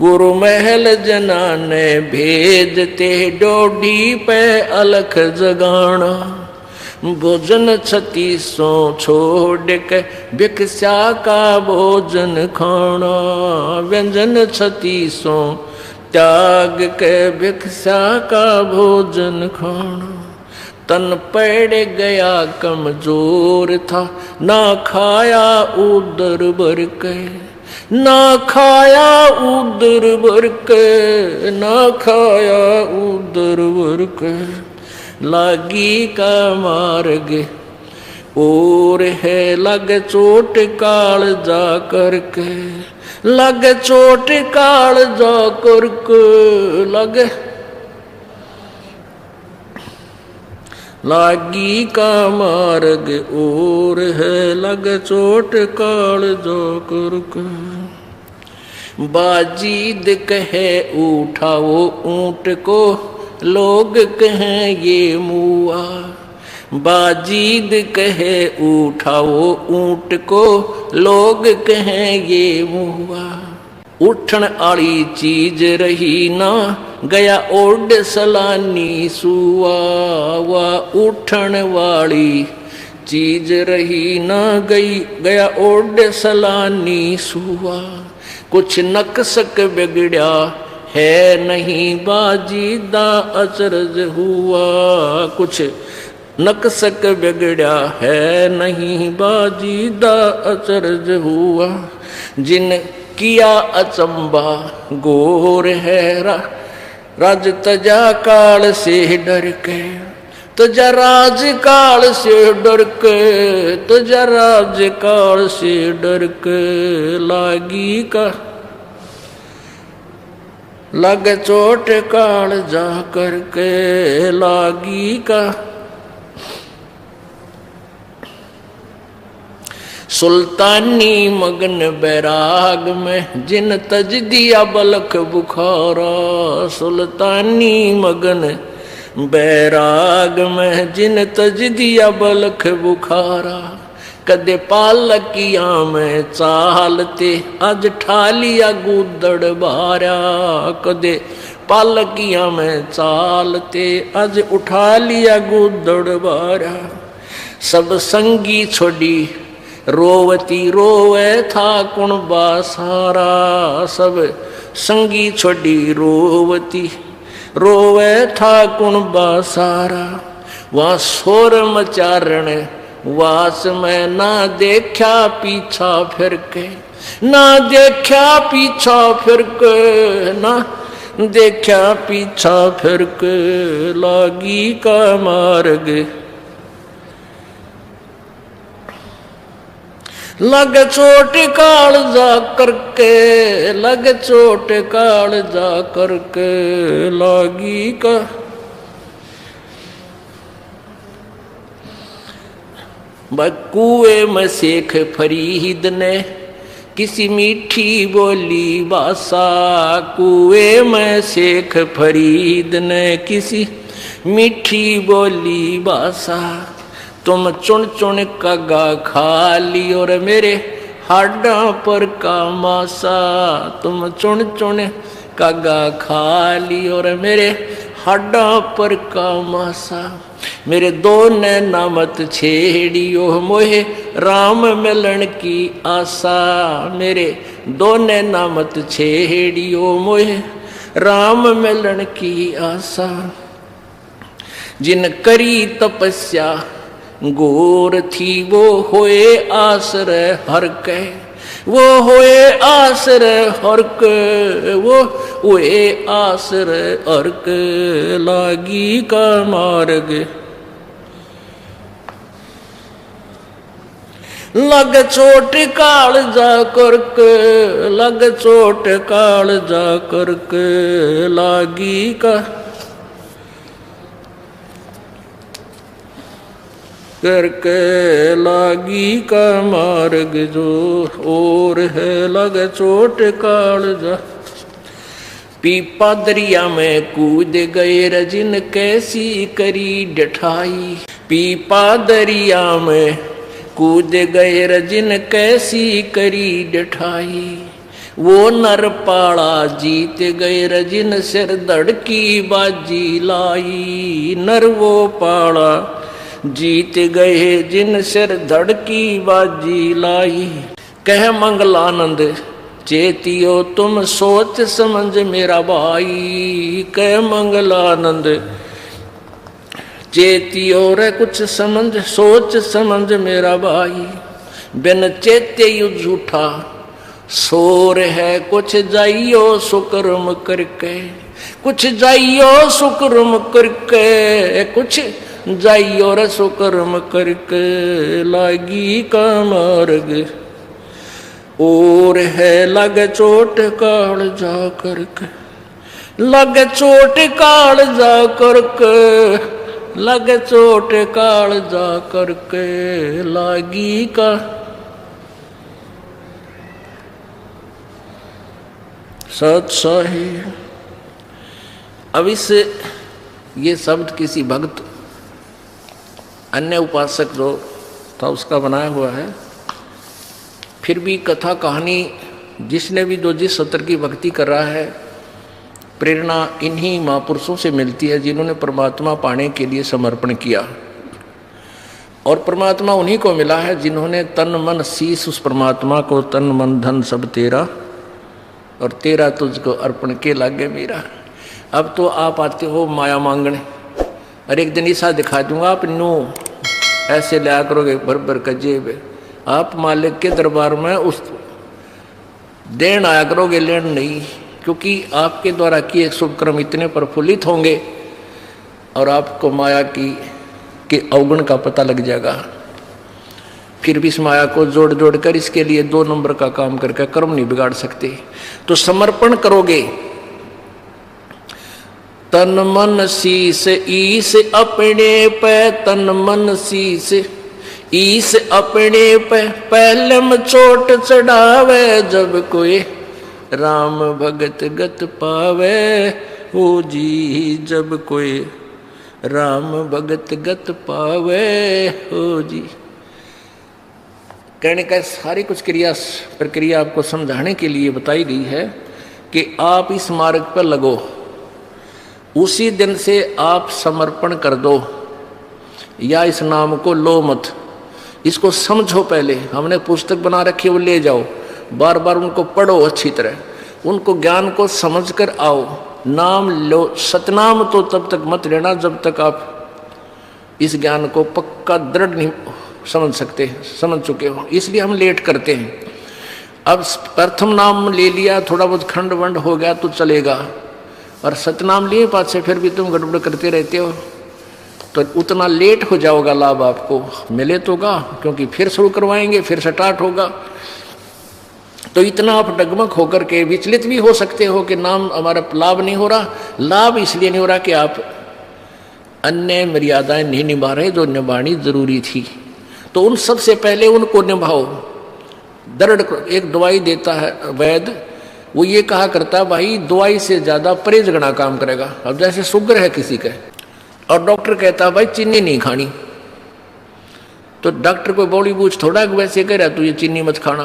गुरु महल जनान भेजते डोडी पे अलख जगाना भोजन 3600 छोड़ के भिक्षा का भोजन खाना व्यंजन 3600 त्याग के भिक्षा का भोजन खाना तन पड़ गया कमजोर था ना खाया उदर भर के ना खाया उदर भर के ना खाया उदर भर के लागी का मार्ग और है लग चोट काल जा करके लग चोट काल जा करके लग लागी का मार्ग और है लग चोट काल जा करके बाजीद कहे उठाओ ऊंट को लोग कहें ये मुआ बाजीद कहे उठाओ ऊंट को लोग कहें ये मुआ उठन आली चीज रही ना गया ओड सलानी सुआ वा उठन वाली चीज रही ना गया ओड सलानी सुआ कुछ नक्सक बिगड़या है नहीं बाजीदा अचरज हुआ कुछ नक्सक बिगड़या है नहीं बाजीदा अचरज हुआ जिन किया अचंबा गोर है राज तजा काल से डर के तजा राज काल से डर के तजा राज काल से डर के लागी का लग चोट काल जा करके लागी का सुल्तानी मगन बैराग में जिन तज दिया बलख बुखारा सुल्तानी मगन बैराग में जिन तज दिया बलख बुखारा कदे पालकिया में चालते अज ठालिया गुदड़ बारा कदे पालकिया में चालते अज उठा लिया गुदड़ बारा सब संगी छोड़ी रोवती रोवे था कुणबा सारा सब संगी छोड़ी रोवती रोवे था कुणबा सारा वहाँ शोर मचारण वास में ना देखा पीछा फिर के ना देखा पीछा फिर के ना देखा पीछा फिर के लागी का मार्ग लग चोट काल जा करके लग चोट काल जा करके लागी का कुएं में शेख फरीद ने किसी मीठी बोली भाषा कुएं में शेख फरीद ने किसी मीठी बोली भाषा तुम चुन चुन कगा खा ली और मेरे हाडा पर का मासा तुम चुन चुन कगा खा ली और मेरे हाडा पर का मासा। मेरे दो नैना मत छेड़ियो मोहे राम मिलन की आशा। मेरे दो नैना मत छेड़ियो मोहे राम मिलन की आशा। जिन करी तपस्या गोर थी वो होए आश्रय हर के। वो होए आश्रय हर के, वो होए आश्रय हर के। लागी का मार्ग लग चोट काल जा करके, लग चोट काल जा करके। लागी का करके लागी का मार्ग जो और है लग चोट काल जा। पीपा दरिया में कूद गए रजिन कैसी करी डठाई। पीपा दरिया में कूद गए रजिन कैसी करी डठाई। वो नर पाड़ा जीत गए रजिन सिर धड़की बाजी लाई। नर वो पाड़ा जीत गए जिन सिर धड़की बाजी लाई। कह मंगलानंद चेतियो तुम सोच समझ मेरा भाई। कह मंगलानंद चेतियो रे कुछ समझ सोच समझ मेरा भाई। बिन चेते यु झूठा शोर है कुछ जाइयो सुकर्म करके। कुछ जाइयो सुकर्म करके, कुछ जाइयो रे सुकर्म करके। लागी का मार्ग और है लग चोट काल जा करके। लग चोट काल जा करके, लग चोट काल जा करके। लागी का सत्साही। अब इस ये शब्द किसी भक्त अन्य उपासक जो था उसका बनाया हुआ है। फिर भी कथा कहानी जिसने भी जो जिस सत्र की भक्ति कर रहा है, प्रेरणा इन्हीं महापुरुषों से मिलती है जिन्होंने परमात्मा पाने के लिए समर्पण किया। और परमात्मा उन्हीं को मिला है जिन्होंने तन मन शीश उस परमात्मा को तन मन धन सब तेरा और तेरा तुझको अर्पण के लागे मेरा। अब तो आप आते हो माया मांगने और एक दिन ऐसा दिखा दूंगा आप नू ऐसे लिया करोगे भर भर का जेब। आप मालिक के दरबार में उस देन आया करोगे, लेन नहीं, क्योंकि आपके द्वारा किए शुभ कर्म इतने प्रफुल्लित होंगे और आपको माया की के अवगुण का पता लग जाएगा। फिर भी इस माया को जोड़ जोड़ कर इसके लिए 2 नंबर का काम करके कर्म नहीं बिगाड़ सकते। तो समर्पण करोगे तन मन शीस ईस अपने पे। तन मन शीस ईस अपने पे पहलम चोट चढ़ावे। जब कोई राम भगत गत पावे हो जी। जब कोई राम भगत गत पावे हो जी। कहने का सारी कुछ प्रक्रिया आपको समझाने के लिए बताई गई है कि आप इस मार्ग पर लगो। उसी दिन से आप समर्पण कर दो या इस नाम को लो मत, इसको समझो। पहले हमने पुस्तक बना रखी है वो ले जाओ, बार बार उनको पढ़ो अच्छी तरह, उनको ज्ञान को समझ कर आओ। नाम लो, सतनाम तो तब तक मत लेना जब तक आप इस ज्ञान को पक्का दृढ़ नहीं समझ चुके हो। इसलिए हम लेट करते हैं। अब प्रथम नाम ले लिया, थोड़ा बहुत खंड वंड हो गया तो चलेगा, और सतनाम लिए पाछे फिर भी तुम गड़बड़ करते रहते हो तो उतना लेट हो जाओगा। लाभ आपको मिले तोगा, क्योंकि फिर शुरू करवाएंगे, फिर स्टार्ट होगा। तो इतना आप डगमग होकर के विचलित भी हो सकते हो कि नाम हमारा लाभ नहीं हो रहा। लाभ इसलिए नहीं हो रहा कि आप अन्य मर्यादाएं नहीं निभा रहे जो निभानी जरूरी थी। तो उन सबसे पहले उनको निभाओ। दृढ़ एक दवाई देता है वैद्य, वो ये कहा करता भाई दवाई से ज्यादा परहेज गणा काम करेगा। अब जैसे शुगर है किसी का और डॉक्टर कहता है भाई चीनी नहीं खानी, तो डॉक्टर को बॉडी बूझ थोड़ा वैसे कह रहा तू ये चीनी मत खाना,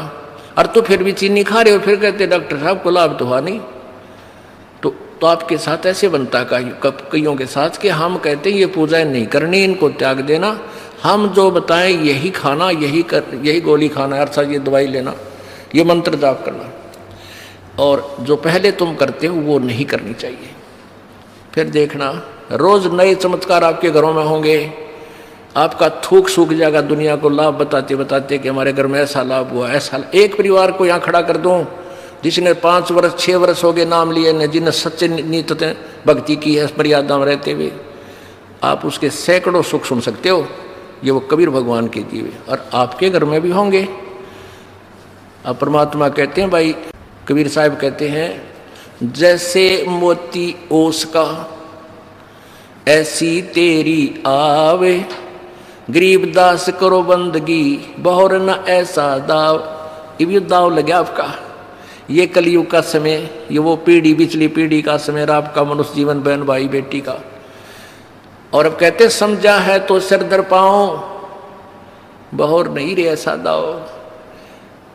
और तो फिर भी चीनी खा रहे हो, फिर कहते डॉक्टर साहब को लाभ तो हुआ नहीं। तो तो आपके साथ ऐसे बनता कईयों के साथ कि हम कहते हैं ये पूजाएं नहीं करनी, इनको त्याग देना, हम जो बताएं यही खाना, यही गोली खाना, अर्थात ये दवाई लेना, ये मंत्र जाप करना, और जो पहले तुम करते हो वो नहीं करनी चाहिए। फिर देखना रोज नए चमत्कार आपके घरों में होंगे, आपका थूक सूख जाएगा दुनिया को लाभ बताते बताते कि हमारे घर में ऐसा लाभ हुआ, ऐसा। एक परिवार को यहाँ खड़ा कर दूं जिसने 5 वर्ष 6 वर्ष हो गए नाम लिए ने, जिन्हें सच्चे नीत भक्ति की है मर्यादा में रहते हुए, आप उसके सैकड़ों सुख सुन सकते हो। ये वो कबीर भगवान के जीवे, और आपके घर में भी होंगे। अब परमात्मा कहते हैं, भाई कबीर साहब कहते हैं, जैसे मोती ओस का ऐसी तेरी आवे, गरीब दास करो बंदगी बहुर न ऐसा दाव। ये दाव लगे आपका, ये कलयुग का समय, ये वो पीढ़ी पिछली पीढ़ी का समय रहा आपका मनुष्य जीवन, बहन भाई बेटी का। और अब कहते समझा है तो सिर दर पाओ, बहुर नहीं रे ऐसा दाव।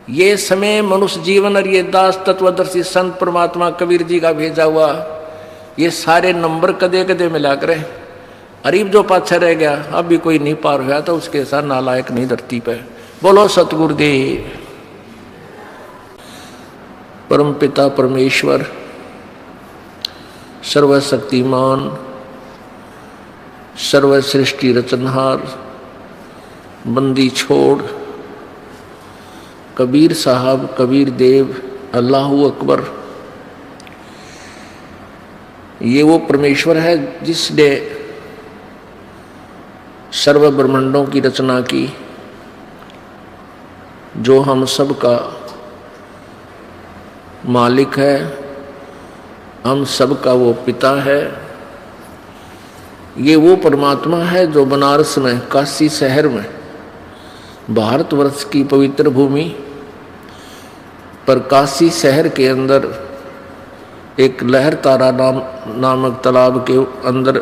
ये समय मनुष्य जीवन और ये दास तत्वदर्शी संत परमात्मा कबीर जी का भेजा हुआ, ये सारे नंबर कदे कदे मिला करे। अरीब जो पाछा रह गया, अब भी कोई नहीं पार हुआ तो उसके साथ नालायक नहीं धरती पे। बोलो सतगुरुदेव। परम पिता परमेश्वर सर्वशक्तिमान सर्व सृष्टि रचनहार, बंदी छोड़ कबीर साहब, कबीर देव, अल्लाहू अकबर, ये वो परमेश्वर है जिसने सर्व ब्रह्मांडों की रचना की, जो हम सब का मालिक है, हम सब का वो पिता है। ये वो परमात्मा है जो बनारस में, काशी शहर में, भारतवर्ष की पवित्र भूमि पर काशी शहर के अंदर एक लहर तारा नामक तालाब के अंदर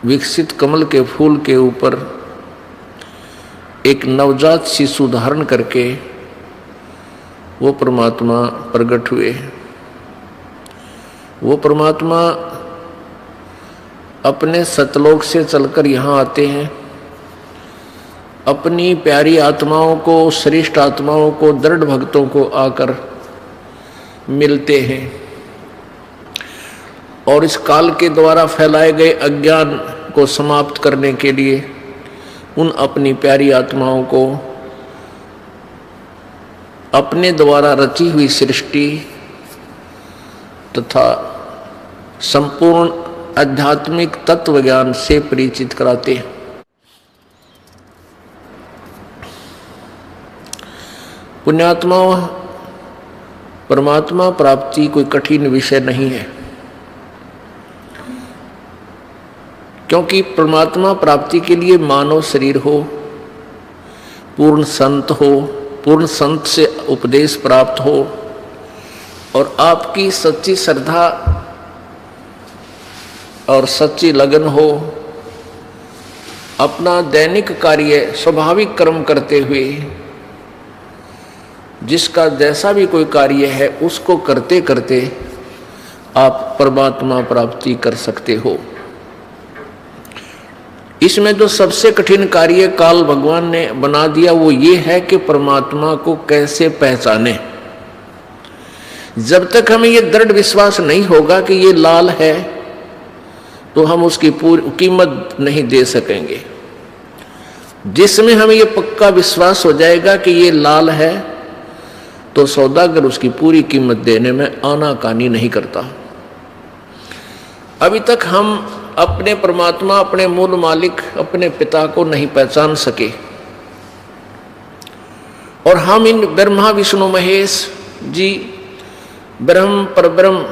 विकसित कमल के फूल के ऊपर एक नवजात शिशु धारण करके वो परमात्मा प्रकट हुए। वो परमात्मा अपने सतलोक से चलकर यहाँ आते हैं, अपनी प्यारी आत्माओं को, श्रेष्ठ आत्माओं को, दृढ़ भक्तों को आकर मिलते हैं, और इस काल के द्वारा फैलाए गए अज्ञान को समाप्त करने के लिए उन अपनी प्यारी आत्माओं को अपने द्वारा रची हुई सृष्टि तथा संपूर्ण आध्यात्मिक तत्व ज्ञान से परिचित कराते हैं। पुण्यात्माओं, परमात्मा प्राप्ति कोई कठिन विषय नहीं है, क्योंकि परमात्मा प्राप्ति के लिए मानव शरीर हो, पूर्ण संत हो, पूर्ण संत से उपदेश प्राप्त हो, और आपकी सच्ची श्रद्धा और सच्ची लगन हो, अपना दैनिक कार्य स्वाभाविक कर्म करते हुए जिसका जैसा भी कोई कार्य है उसको करते करते आप परमात्मा प्राप्ति कर सकते हो। इसमें जो सबसे कठिन कार्य काल भगवान ने बना दिया वो ये है कि परमात्मा को कैसे पहचाने। जब तक हमें ये दृढ़ विश्वास नहीं होगा कि ये लाल है तो हम उसकी पूरी कीमत नहीं दे सकेंगे। जिसमें हमें ये पक्का विश्वास हो जाएगा कि ये लाल है तो सौदागर उसकी पूरी कीमत देने में आनाकानी नहीं करता। अभी तक हम अपने परमात्मा, अपने मूल मालिक, अपने पिता को नहीं पहचान सके, और हम इन ब्रह्मा विष्णु महेश जी, ब्रह्म परब्रह्म,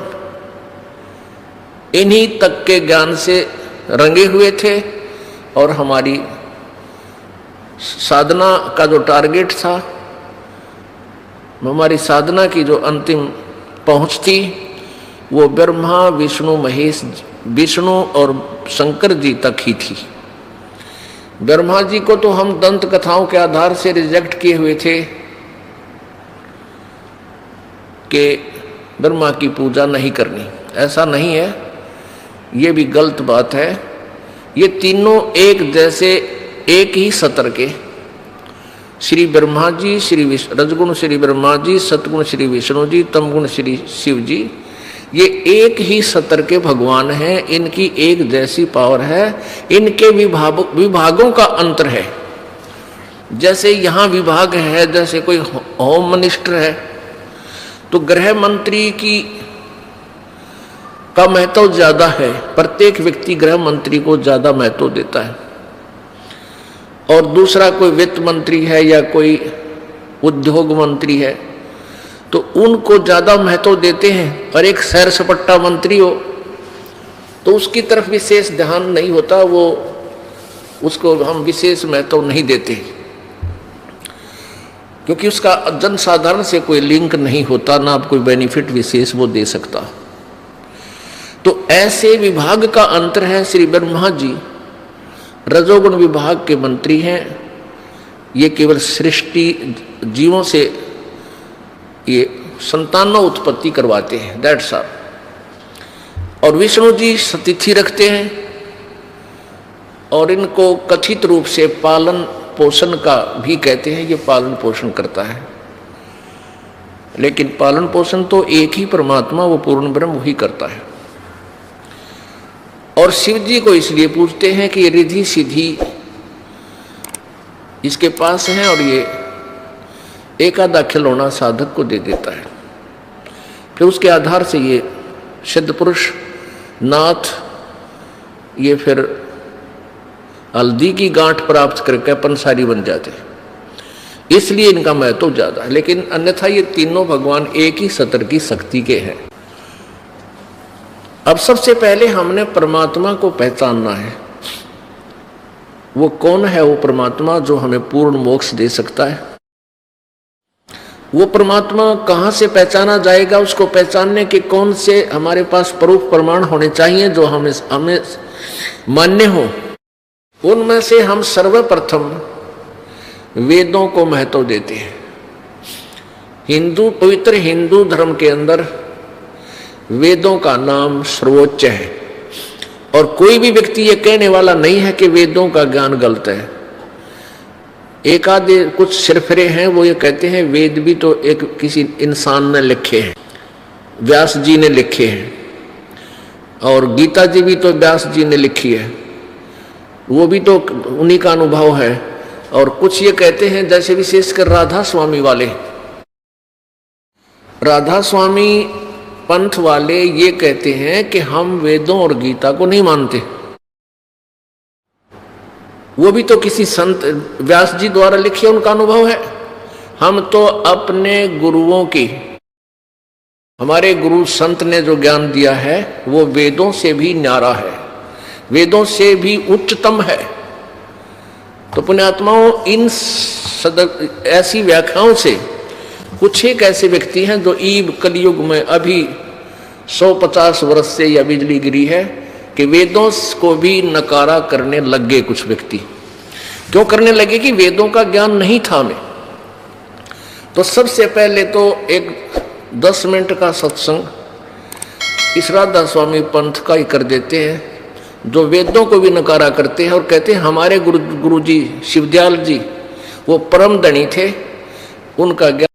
इन्हीं तक के ज्ञान से रंगे हुए थे, और हमारी साधना का जो टारगेट था, हमारी साधना की जो अंतिम पहुंच थी, वो ब्रह्मा विष्णु महेश, विष्णु और शंकर जी तक ही थी। ब्रह्मा जी को तो हम दंत कथाओं के आधार से रिजेक्ट किए हुए थे कि ब्रह्मा की पूजा नहीं करनी, ऐसा नहीं है, ये भी गलत बात है। ये तीनों एक जैसे, एक ही सतर के, श्री ब्रह्मा जी, रजगुण श्री ब्रह्मा जी, सतगुण श्री विष्णु जी, तमगुण श्री शिव जी, ये एक ही सतर के भगवान हैं। इनकी एक जैसी पावर है। इनके विभागों का अंतर है। जैसे यहाँ विभाग है, जैसे कोई होम मिनिस्टर है तो गृह मंत्री का महत्व ज्यादा है। प्रत्येक व्यक्ति गृह मंत्री को ज्यादा महत्व देता है। और दूसरा कोई वित्त मंत्री है या कोई उद्योग मंत्री है तो उनको ज्यादा महत्व देते हैं। और एक सैर सपाटा मंत्री हो तो उसकी तरफ विशेष ध्यान नहीं होता, उसको हम विशेष महत्व नहीं देते, क्योंकि उसका जनसाधारण से कोई लिंक नहीं होता, ना आप कोई बेनिफिट विशेष वो दे सकता। तो ऐसे विभाग का अंतर है। श्री ब्रह्मा जी रजोगुण विभाग के मंत्री हैं। ये केवल सृष्टि जीवों से ये संतानों उत्पत्ति करवाते हैं, दैट्स ऑल। और विष्णु जी सतिथि रखते हैं और इनको कथित रूप से पालन पोषण का भी कहते हैं। ये पालन पोषण करता है, लेकिन पालन पोषण तो एक ही परमात्मा, वो पूर्ण ब्रह्म वही करता है। और शिव जी को इसलिए पूछते हैं कि ये रिद्धि सिद्धि इसके पास है और ये एक आधा खिलौना साधक को दे देता है। फिर उसके आधार से ये सिद्ध पुरुष, नाथ, ये फिर हल्दी की गांठ प्राप्त करके पंसारी बन जाते, इसलिए इनका महत्व ज्यादा है। लेकिन अन्यथा ये तीनों भगवान एक ही सतर की शक्ति के हैं। अब सबसे पहले हमने परमात्मा को पहचानना है। वो कौन है? वो परमात्मा जो हमें पूर्ण मोक्ष दे सकता है। वो परमात्मा कहाँ से पहचाना जाएगा? उसको पहचानने के कौन से हमारे पास प्रूफ प्रमाण होने चाहिए जो हमें मान्य हो। उनमें से हम सर्वप्रथम वेदों को महत्व देते हैं। पवित्र हिंदू धर्म के अंदर वेदों का नाम सर्वोच्च है और कोई भी व्यक्ति ये कहने वाला नहीं है कि वेदों का ज्ञान गलत है। एक आधे कुछ सिरफिरे हैं, वो ये कहते हैं वेद भी तो एक किसी इंसान ने लिखे हैं, व्यास जी ने लिखे हैं, और गीता जी भी तो व्यास जी ने लिखी है, वो भी तो उन्हीं का अनुभव है। और कुछ ये कहते हैं, जैसे विशेषकर राधा स्वामी वाले, राधा स्वामी पंथ वाले ये कहते हैं कि हम वेदों और गीता को नहीं मानते। वो भी तो किसी संत व्यास जी द्वारा लिखी, उनका अनुभव है। हम तो अपने गुरुओं की, हमारे गुरु संत ने जो ज्ञान दिया है वो वेदों से भी न्यारा है, वेदों से भी उच्चतम है। तो पुण्यात्माओं, इन ऐसी व्याख्याओं से कुछ एक ऐसे व्यक्ति हैं जो ईब कलयुग में अभी 150 वर्ष से यह बिजली गिरी है कि वेदों को भी नकारा करने लग गए। कुछ व्यक्ति क्यों करने लगे? कि वेदों का ज्ञान नहीं था हमें। तो सबसे पहले तो एक 10 मिनट का सत्संग इस राधा स्वामी पंथ का ही कर देते हैं, जो वेदों को भी नकारा करते हैं और कहते हैं हमारे गुरु जी शिवदयाल जी वो परम धनी थे, उनका ज्ञान